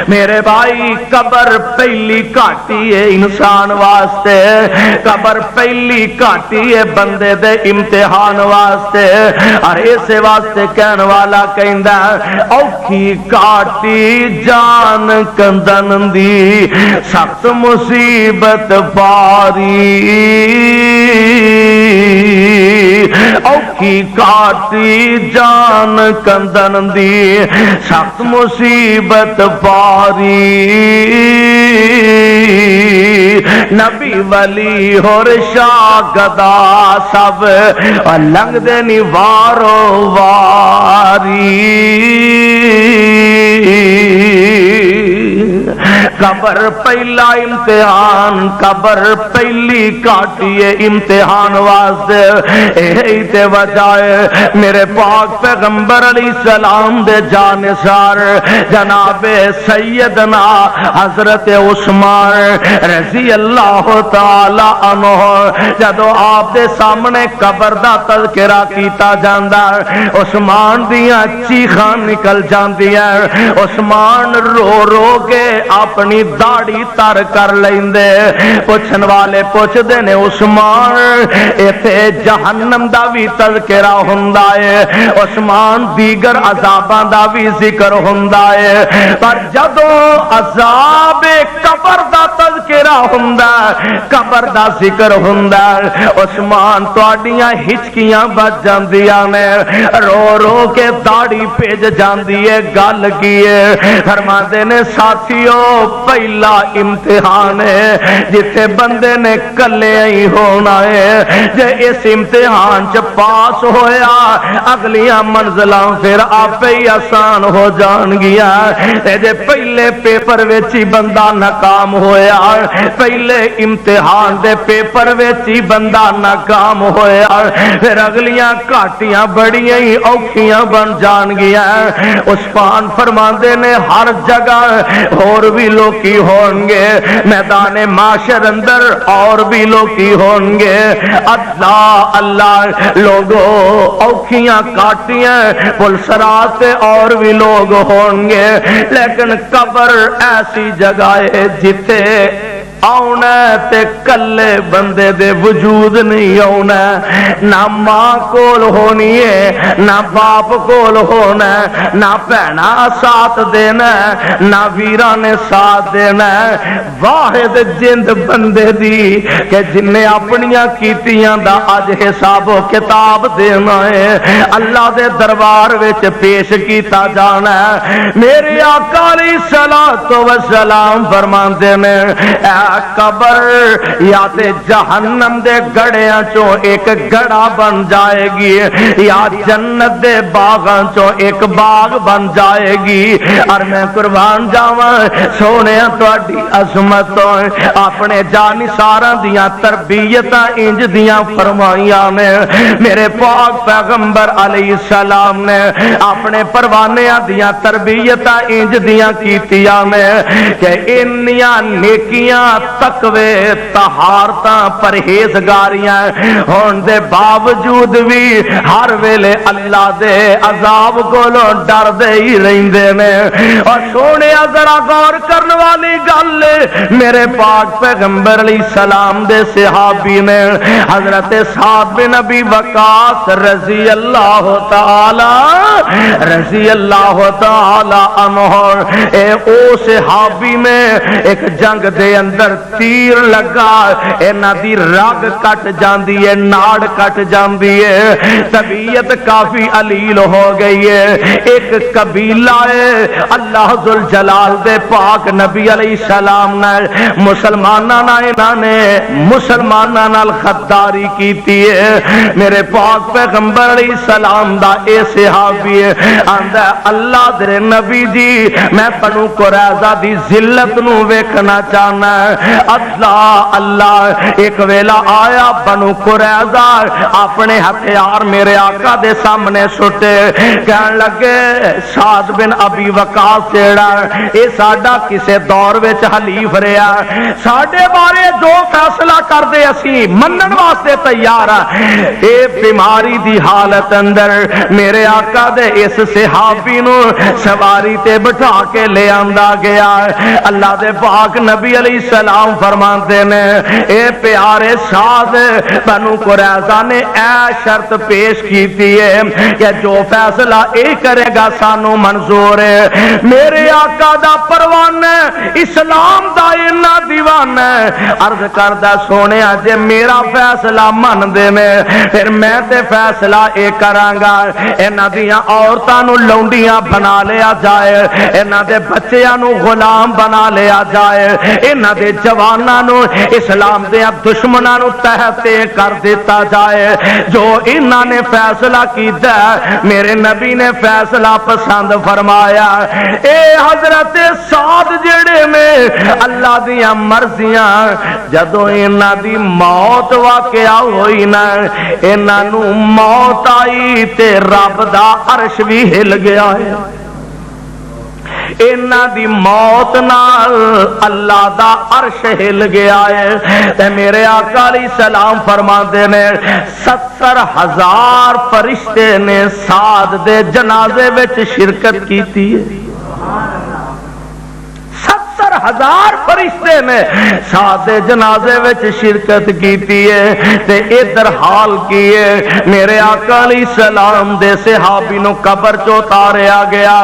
[SPEAKER 1] میرے بھائی قبر پہلی کاٹی ہے انسان واسطے قبر پہلی کاٹی ہے بندے دے امتحان واسطے اور اسے واسطے کہنے والا کہندا اوکھی کاٹی جان کندن دی سخت مصیبت پاری اوکھی کاٹی جان کندن دی سخت مصیبت پاری نبی ولی اور شاگدا سب لنگ دینی وارو واری قبر پہلا امتحان قبر پہلی کاٹی ہے امتحان واسطے یہی تے وجہ ہے میرے پاک پیغمبر علیہ السلام دے جانثار جناب سیدنا حضرت عثمان رضی اللہ تعالی عنہ جدو آپ دے سامنے قبر دا تذکرہ کیتا جاندا عثمان دیاں چیخاں نکل جاندیاں عثمان رو رو کے اپنی داڑھی تر کر لیندے پوچھن والے پوچھدے نے عثمان ایتھے جہنم دا بھی تذکرہ ہوندا ہے عثمان دیگر عذاباں دا بھی ذکر ہوندا ہے پر جدوں عذاب قبر دا تذکرہ ہوندا قبر دا ذکر ہوندا عثمان تواڈیاں ہچکیاں بچ جاندیاں نے رو رو کے داڑھی بھیج جاندی ہے گل کی ہے فرماندے نے ساتھیو پہلا امتحان ہے جتھے بندے نے کلے ہی ہونا ہے جے اس امتحان چ پاس ہویا اگلیاں منزلاں پھر آپ ہی آسان ہو جان گیا جے پہلے پیپر وچ ہی بندہ ناکام ہویا پہلے امتحان دے پیپر وچ ہی بندہ ناکام ہویا پھر اگلیاں کاٹیاں بڑیاں ہی اوکھیاں بن جان گیا عثمان فرماندے نے ہر جگہ اور بھی لوکی ہوں گے میدان معاشر اندر اور بھی لوکی ہوں گے اللہ اللہ لوگوں اوکھیاں کاٹیاں پلسرات اور بھی لوگ ہوں گے لیکن قبر ایسی جگہ ہے جتے آنا تے کلے بندے دے وجود نہیں آنا نہ ماں کول ہونی ہے نہ باپ کول ہونا نہ بہنا ساتھ دینا نہ ویرا نے ساتھ دینا واحد جند بندے دی کہ جن نے اپنیاں کیتیاں دا اج حساب و کتاب دینا ہے اللہ دے دربار وچ پیش کیتا جانا ہے میرے آقا علیہ الصلوۃ والسلام فرماندے نے قبر یا تے جہنم دے گڑیاں چوں ایک گڑا بن جائے گی یا جنت دے باغاں چوں ایک باغ بن جائے گی اور میں قربان جاواں سونے تہاڈی عظمت اپنے جانثاراں دیاں تربیتاں انج دیاں فرمائیاں نے میرے پاک پیغمبر علیہ السلام نے اپنے پروانیاں دیاں تربیتاں انج دیاں کیتیاں نے کہ انیاں نیکیاں تقوی طہارتاں پرہیزگاریاں ہون دے باوجود بھی ہر ویلے اللہ دے عذاب کولوں ڈر دے ہی رہندے نے اور سونے ذرا غور کرن والی گل میرے پاک پیغمبر علیہ السلام دے صحابی نے حضرت سعد بن ابی وقاص رضی اللہ تعالی عنہ اے او صحابی میں ایک جنگ دے اندر تیر لگا انہاں دی رگ کٹ جاندی ہے ناڑ کٹ جاندی ہے طبیعت کافی علیل ہو گئی ہے ایک قبیلہ ہے اللہ ذوالجلال دے پاک نبی علیہ السلام نے مسلماناں نال غداری کیتی ہے میرے پاک پیغمبر علیہ السلام دا اے صحابی ہے آندا اللہ دے نبی جی میں بنو قریظہ دی ذلت نو ویکھنا چاہنا اللہ اللہ ایک ویلا آیا بنو قریظہ اپنے ہتھیار میرے آقا دے سامنے سٹے کہن لگے سعد بن ابی وقاص جیڑا اے ساڈا کسے دور وچ حلیف رہیا ساڈے بارے جو فیصلہ کر دے اسی منن واسطے تیار ہیں اے بیماری دی حالت اندر میرے آقا دے اس صحابی نو سواری تے بٹھا کے لے آندا گیا اللہ دے پاک نبی علیہ السلام فرماتے نے اے پیارے سعد بنو قریظہ نے اے شرط پیش کیتی ہے کہ جو فیصلہ اے کرے گا سانو منظور ہے میرے آقا دا پروانہ اسلام دا اینا دیوانہ عرض کردہ سونے جے میرا فیصلہ من دے میں پھر میں تے فیصلہ اے کرانگا اینا دیاں عورتاں نو لونڈیاں بنا لیا جائے اینا دے بچیاں نو غلام بنا لیا جائے اینا دے جواناں نو اسلام دے دشمناں نو تحتے کر دیتا جائے جو انہاں نے فیصلہ کیتا میرے نبی نے فیصلہ پسند فرمایا اے حضرت سعد جڑے میں اللہ دیاں مرضیاں جدوں انہاں دی موت واقعہ ہوئی نا انہاں نو موت آئی تے رب دا عرش بھی ہل گیا ہے انہاں دی موت نال اللہ دا عرش ہل گیا ہے تے میرے آقا علیہ السلام فرماتے نے 70,000 فرشتے نے سعد دے جنازے وچ شرکت کیتی ہے 70,000 فرشتے نے سعد جنازے وچ شرکت کیتی ہے تے ادھر حال کیے میرے آقا علیہ السلام دے صحابی نو قبر چ اتاریا گیا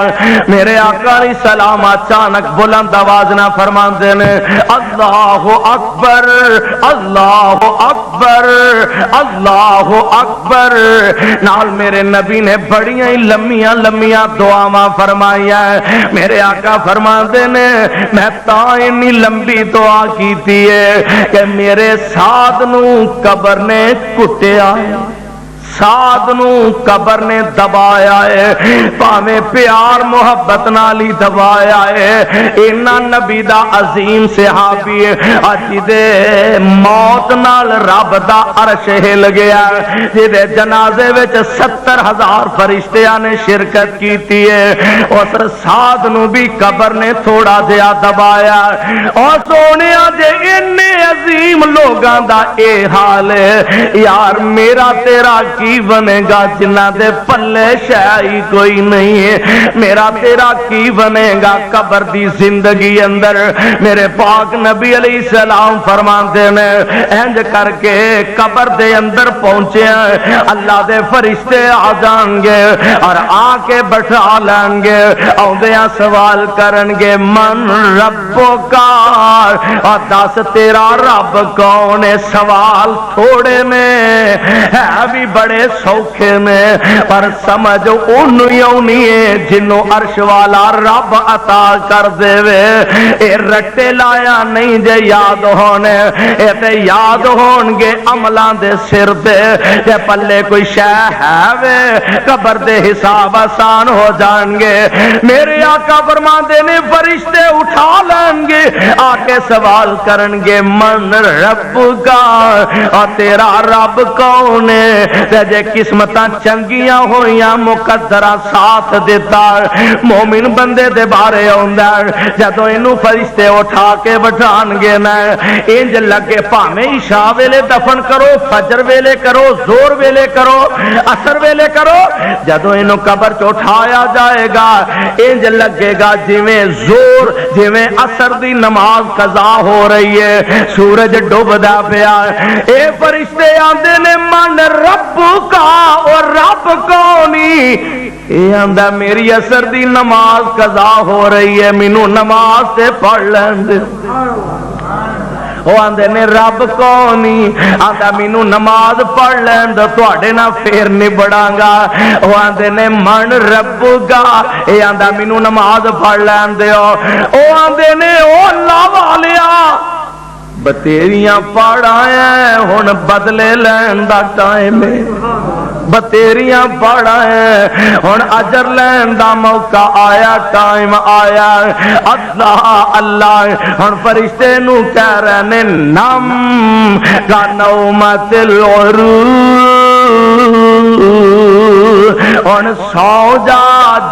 [SPEAKER 1] میرے آقا علیہ السلام اچانک بلند آواز نہ فرماندے نے اللہ اکبر اللہ اکبر اللہ اکبر نال میرے نبی نے بڑیاں ہی لمیاں لمیاں دعاواں فرمائیاں میرے آقا فرماندے نے میں اتنی لمبی دعا کیتی ہے کہ میرے سعد نو قبر نے کٹیا سعد نو قبر نے دبایا ہے پاویں پیار محبت نال ہی دبایا ہے اینا نبی دا عظیم صحابی اج دے موت نال رب دا عرش ہل گیا جے جنازے وچ 70,000 فرشتیاں نے شرکت کیتی ہے اس سعد نو بھی قبر نے تھوڑا جہا دبایا اور سونیا جے اتنے عظیم لوگاں دا اے حال ہے یار میرا تیرا کی بنے گا جنہ دے پلے شاہی کوئی نہیں ہے میرا تیرا کی بنے گا قبر دی زندگی اندر میرے پاک نبی علیہ السلام فرماتے ہیں انج کر کے قبر دے اندر پہنچے ہیں اللہ دے فرشتے آ جان گے اور آ کے بٹھا لیں گے اوندیاں سوال کرن گے من ربو کا اور دس تیرا رب کون ہے سوال تھوڑے میں ہے بھی بڑے سوکھے میں پر سمجھ انہی ہے جنوں عرش والا رب عطا کر دے وے اے رٹے لایا نہیں جے یاد ہونے اے تے یاد ہون گے عملاں دے سر دے تے پلے کوئی شے ہے وے قبر دے حساب آسان ہو جان گے میرے آقا فرماندے نے فرشتے اٹھا لیں گے آ کے سوال کرن گے من رب کا اور تیرا رب کون ہے تے جے قسمتاں چنگیاں ہویاں مقدرہ ساتھ دیتا مومن بندے دے بارے ہوندا جدوں اینو فرشتے اٹھا کے بٹھان گے نا انج لگے پاویں عشاء ویلے دفن کرو فجر ویلے کرو زور ویلے کرو عصر ویلے کرو جدوں اینو قبر چ اٹھایا جائے گا انج لگے گا جویں زور جویں عصر دی نماز قضا ہو رہی ہے سورج ڈوبدا پیا اے فرشتے آندے نے من رب کا اور رب کونی اے آندا میری عصر دی نماز قضا ہو رہی ہے مینوں نماز سے پڑھ لین دے وہ آندے نے رب کونی آندا مینوں نماز پڑھ لین دو تواڈے نال پھر نبڑاں گا وہ آندے نے من رب گا اے آندا مینوں نماز پڑھ لین دیو وہ آندے نے او اللہ والیا بتیریاں پڑھایا ہن بدلے لین دا ٹائم ہے بتیریاں پڑھایا ہن اجر لین دا موقع آیا ٹائم آیا اللہ اللہ ہن فرشتے نو کہہ رہے نے نم کا نومت العروس ہن سو جا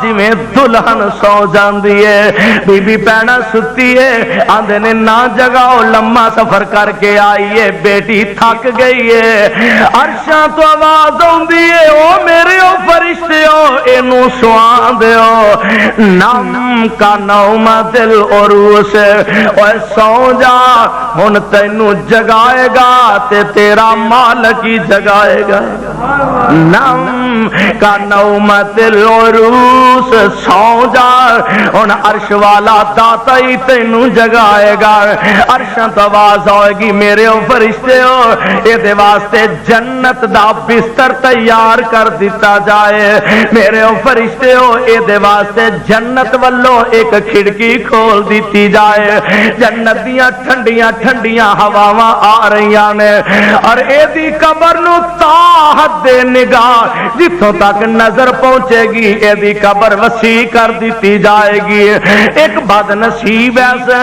[SPEAKER 1] جویں دلہن سو جاندی ہے بی بی پینا ستی ہے آندے نے نہ جگاؤ لمبا سفر کر کے آئی ہے بیٹی تھک گئی ہے عرشاں تو آواز آندی ہے او میرے او فرشتے او اینو سواں دیو نم کا نوم دل عروس او سو جا ہن تینوں جگائے گا تے تیرا مالک ہی جگائے گا نم کا نوم دل عروس سو جا ہن عرش والا داتا ہی تینوں جگائے گا عرشاں تو آواز آئے گی میرے او فرشتے ہو اے دے واسطے جنت دا بستر تیار کر دیتا جائے میرے او فرشتے ہو اے دے واسطے جنت والو ایک کھڑکی کھول دیتی جائے جنت دیاں ٹھنڈیاں ٹھنڈیاں ہواواں آ رہیاں نے اور اے دی قبر نو تا حد نگاہ جتوں تک نظر پہنچے گی اے دی قبر وسیع کر دیتی جائے گی ایک بد نصیب ایسا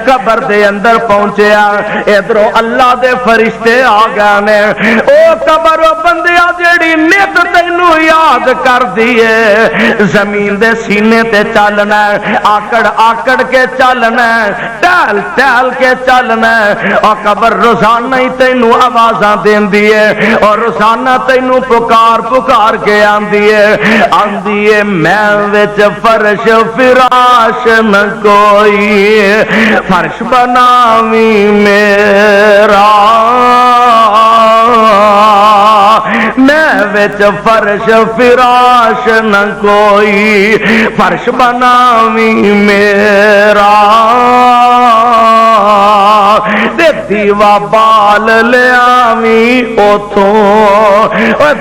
[SPEAKER 1] قبر دے اندر پہنچیا ادھروں اللہ دے فرشتے آ گئے نے او قبر او بندیا جیڑی نت تینوں یاد کر دیے زمین دے سینے تے چلنا آکڑ آکڑ کے چلنا ٹہل ٹہل کے چلنا اور قبر روزانہ ہی تینوں آوازاں دیندی ہے اور روزانہ تینوں پکار پکار کے آندی ہے میں وچ فرش فراش نہ کوئی فرش بناویں میرا میں وچ فرش فراش نہ کوئی فرش بناویں میرا دے دیوا بال لیاویں اوتھوں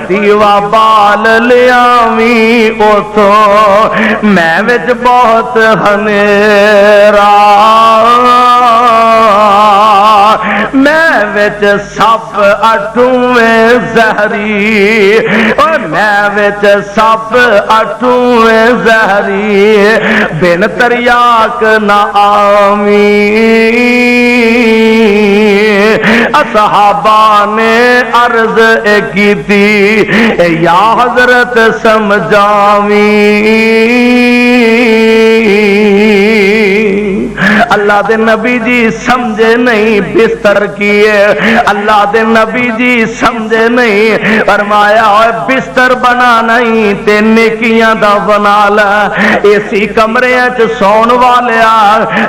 [SPEAKER 1] دیوا بال لیاویں اوتھوں میں وچ بہت ہنیرا میں وچ سپ اٹھویں زہری اور میں وچ سپ اٹھویں زہری بن تریاک نہ آویں اصحابہ نے عرض کی تھی یا حضرت سمجھاویں اللہ دے نبی جی سمجھے نہیں بستر کیے اللہ دے نبی جی سمجھے نہیں فرمایا بستر بنا نہیں تے نیکیاں دا بنا لا اسی کمرے چ سون والیا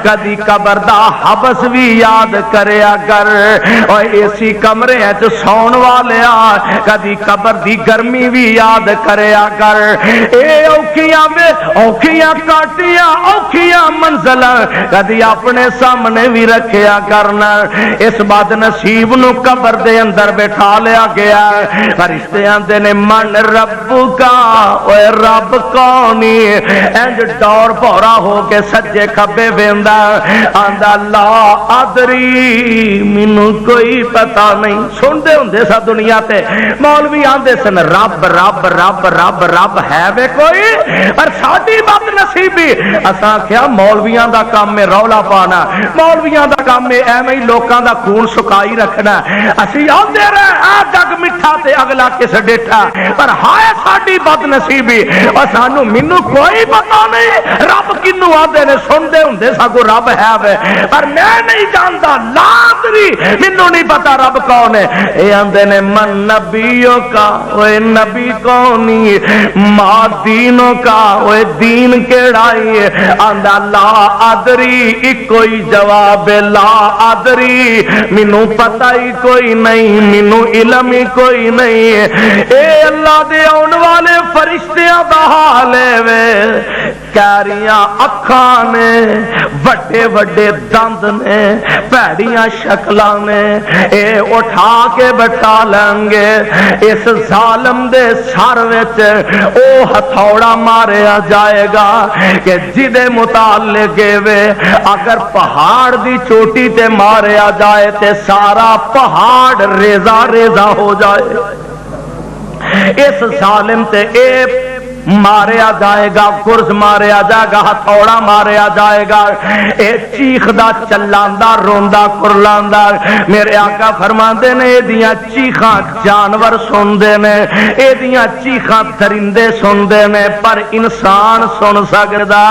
[SPEAKER 1] کدی قبر دا حبس بھی یاد کریا کر اور اسی کمرے چ سون والیا کدی قبر دی گرمی بھی یاد کریا کر اے اوکھیاں کاٹیاں اوکھیاں منزلاں کدی اپنے سامنے بھی رکھیا کرنا اس بد نصیب نو قبر دے اندر بٹھا لیا گیا فرشتے آندے نے من رب کا اوے رب کونی انج ڈور پورا ہو کے سجے کھبے ویندا آندا لا ادری مینوں کوئی پتہ نہیں سن دے ہوندے سا دنیا تے مولوی آندے سن رب رب رب رب رب ہے وے کوئی اور ساڈی بد نصیبی اساں کیا مولویاں دا کام میں رولا پانا مولویاں دا کام میں ایویں لوکاں دا خون سکائی رکھنا اسی آندے رہے آ جگ مٹھا تے اگلا کس ڈیٹھا پر ہائے ساڈی بد نصیبی اور سانو مینوں کوئی پتہ نہیں رب کینوں آندے نے سن دے ہوندے ساگو رب ہے وے پر میں نہیں جاندا لا ادری مینوں نہیں پتہ رب کون ہے اے آندے نے من نبیوں کا اوے نبی کونی ما دینوں کا اوے دین کیڑائی آندا لا ادری کوئی جواب لا ادری مینوں پتہ ہی کوئی نہیں مینوں علم ہی کوئی نہیں اے اللہ دے آن والے فرشتیاں دا حال ہے وے کیریاں اکھاں نے وڈے وڈے دند نے پیڑیاں شکلاں نے اے اٹھا کے بٹھا لیں گے اس ظالم دے سر وچ او ہتھوڑا ماریا جائے گا کہ جدے متعلق وے اگر پہاڑ دی چوٹی تے ماریا جائے تے سارا پہاڑ ریزہ ریزہ ہو جائے اس ظالم تے اے ماریا جائے گا گرز ماریا جائے گا ہتھوڑا ماریا جائے گا اے چیخ دا چلاندا روندا کرلاندا میرے آقا فرماندے نے اے دیاں چیخاں جانور سندے نے اے دیاں چیخاں درندے سندے نے پر انسان سن سکدا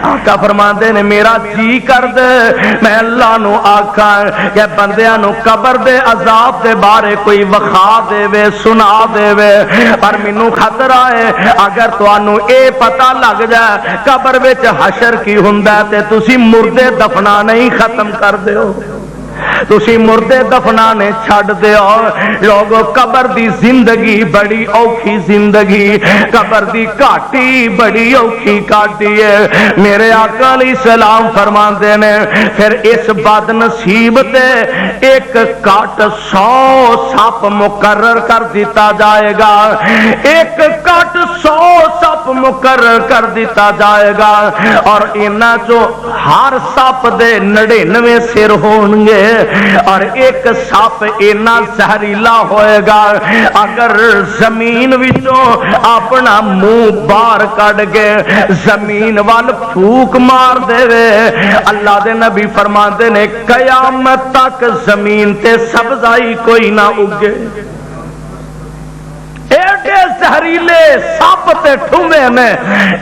[SPEAKER 1] آقا فرماندے نے میرا جی کر دے میں اللہ نو آکھاں کہ بندیاں نو قبر دے عذاب دے بارے کوئی وخا دے وے سنا دے وے پر مینوں خطرہ ہے اگر تانوں اے پتہ لگ جائے قبر وچ حشر کی ہوندا تے تسی مردے دفنا نہیں ختم کر دیو تسی مردے دفنانے چھڑ دیو لوگو قبر دی زندگی بڑی اوکھی زندگی قبر دی کاٹی بڑی اوکھی کاٹی ہے میرے آقا علیہ السلام فرماندے نے پھر اس بد نصیب تے ایک کٹ 100 سپ مقرر کر دیتا جائے گا ایک کٹ 100 سپ مقرر کر دیتا جائے گا اور انہاں چو ہر سپ دے 99 سر ہون گے اور ایک سپ اینا زہریلا ہوئے گا اگر زمین وچوں اپنا منہ باہر کڈ کے زمین وال پھوک مار دے اللہ دے نبی فرماندے نے قیامت تک زمین تے سبزائی کوئی نہ اگے ایڈے زہریلے سپ تے ٹھومے میں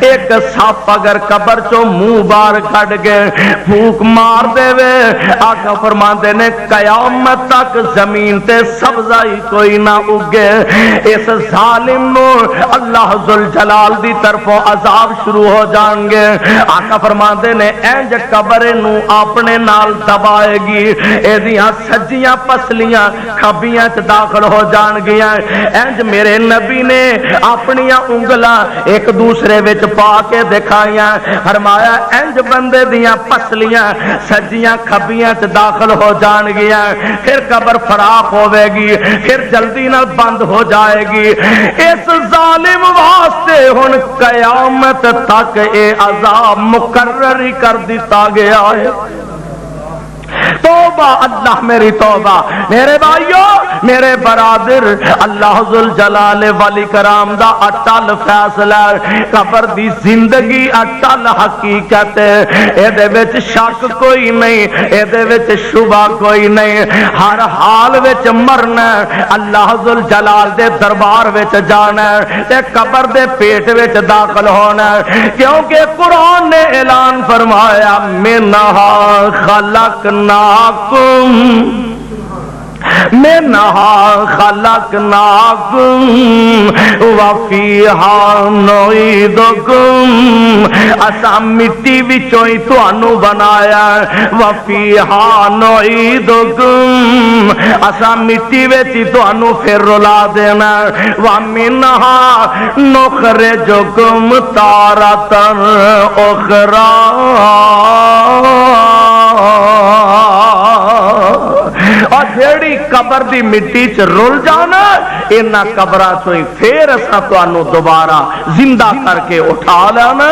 [SPEAKER 1] ایک سپ اگر قبر چو منہ باہر کڈ کے پھوک مار دے وے آقا فرماندے نے قیامت تک زمین تے سبزائی کوئی نہ اگے اس ظالم نو اللہ ذوالجلال دی طرفوں عذاب شروع ہو جان گے آقا فرماندے نے انج قبر نو اپنے نال دبائے گی ایدیاں سجیاں پسلیاں کھبیاں چ داخل ہو جان گیاں انج میرے نبی نے اپنی انگلاں ایک دوسرے وچ پا کے دکھائیاں فرمایا انج بندے دیاں پسلیاں سجیاں کھبیاں چ داخل ہو جان گیاں پھر قبر فراخ ہوے گی پھر جلدی نال بند ہو جائے گی اس ظالم واسطے ہن قیامت تک اے عذاب مقرر ہی کر دیتا گیا ہے توبہ اللہ میری توبہ میرے بھائیو میرے برادر اللہ ذوالجلال والی کرام دا اٹل فیصلہ قبر دی زندگی اٹل حقیقت اے دے وچ شک کوئی نہیں اے دے وچ شبہ کوئی نہیں ہر حال وچ مرنا اللہ ذوالجلال دے دربار وچ جانا تے قبر دے پیٹ وچ داخل ہونا کیونکہ قرآن نے اعلان فرمایا منہا خلقناکم منہا خلقناکم وفیہا نعیدکم اسا مٹی وچوں ہی تانوں بنایا وفیہا نعیدکم اسا مٹی وچ ہی تانوں پھر رلا دینا ومنہا نخرجکم تارۃ اخری اور جیڑی قبر دی مٹی چ رول جانا انہاں قبراں چوں ہی پھر اساں تانوں دوبارہ زندہ کر کے اٹھا لینا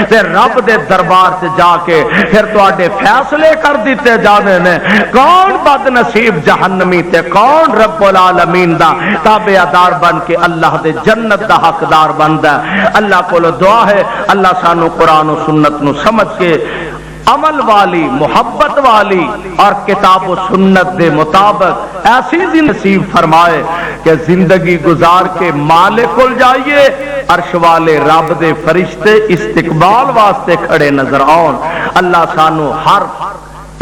[SPEAKER 1] تے رب دے دربار سے جا کے پھر تواڈے فیصلے کر دیتے جانے نے کون بد نصیب جہنمی تے کون رب العالمین دا تابعدار بن کے اللہ دے جنت دا حقدار بندا ہے اللہ کولو دعا ہے اللہ سانو قرآن و سنت نو سمجھ کے عمل والی محبت والی اور کتاب و سنت دے مطابق ایسی زندگی نصیب فرمائے کہ زندگی گزار کے مالک کول جائیے عرش والے رب دے فرشتے استقبال واسطے کھڑے نظر آن اللہ سانو ہر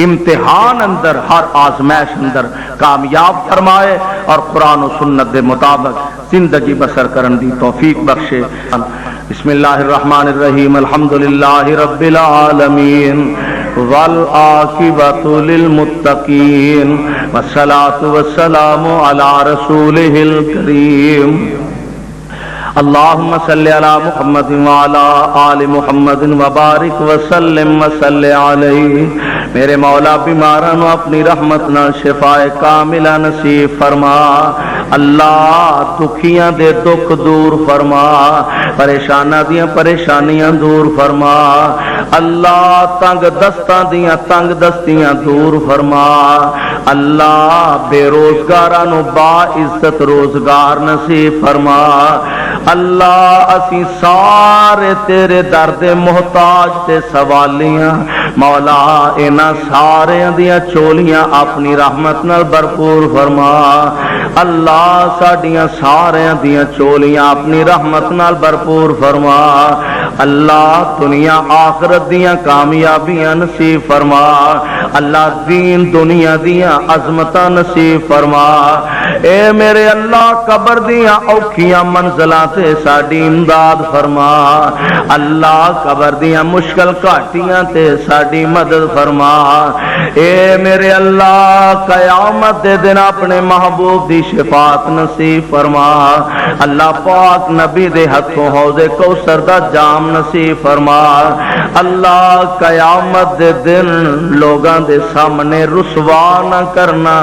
[SPEAKER 1] امتحان اندر ہر آزمائش اندر کامیاب فرمائے اور قرآن و سنت دے مطابق زندگی بسر کرن دی توفیق بخشے بسم اللہ الرحمن الرحیم الحمدللہ رب العالمین والعاقبۃ للمتقین والصلاة والسلام علی رسولہ الکریم
[SPEAKER 3] اللہم صلی علی محمد وعلی آل محمد وبارک وسلم وصلی علیہ. میرے مولا بیمارانو اپنی رحمت نال شفا کاملہ نصیب فرما. اللہ دکھیاں دے دکھ دور فرما، پریشاناں دیاں پریشانیاں دور فرما. اللہ تنگ دستاں دیاں تنگ دستیاں دور فرما. اللہ بے روزگاراں نو با عزت روزگار نصیب فرما. اللہ اسی سارے تیرے درد محتاج تے سوالیاں مولا انہاں سارے دیاں چولیاں اپنی رحمت نال بھرپور فرما. اللہ ساڈیاں سارے دیاں چولیاں اپنی رحمت نال بھرپور فرما. اللہ دنیا آخرت دیاں کامیابیاں نصیب فرما. اللہ دین دنیا دیاں عظمتاں نصیب فرما. اے میرے اللہ قبر دیاں اوکھیاں منزلاں تے ساڈی امداد فرما. اللہ قبر دیاں مشکل گھاٹیاں تے ساڈی مدد فرما. اے میرے اللہ قیامت دے دن اپنے محبوب دی شفاعت نصیب فرما. اللہ پاک نبی دے ہتھوں حوض کوثر دا جام نصیب فرما. اللہ قیامت دے دن لوگاں دے سامنے رسوا نہ کرنا.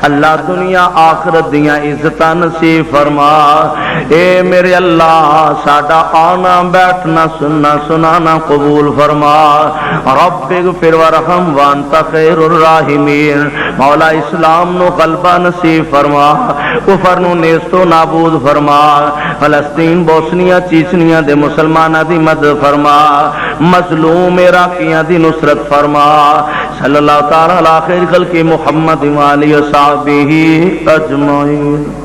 [SPEAKER 3] اللہ دنیا آخرت دیاں عزتاں نصیب فرما. اے میرے اللہ ساڈا آنا بیٹھنا سننا سنانا قبول فرما. رب اغفر ورحم وانت خیر الراحمین. مولا اسلام نو غلبہ نصیب فرما، کفر نو نیست و نابود فرما. فلسطین بوسنیا چیچنیا دے مسلماناں دی مدد فرما. مظلوم عراقیاں دی نصرت فرما. صلی اللہ تعالی علی خیر خلق محمد و آلہ و صحبہ اجمعین.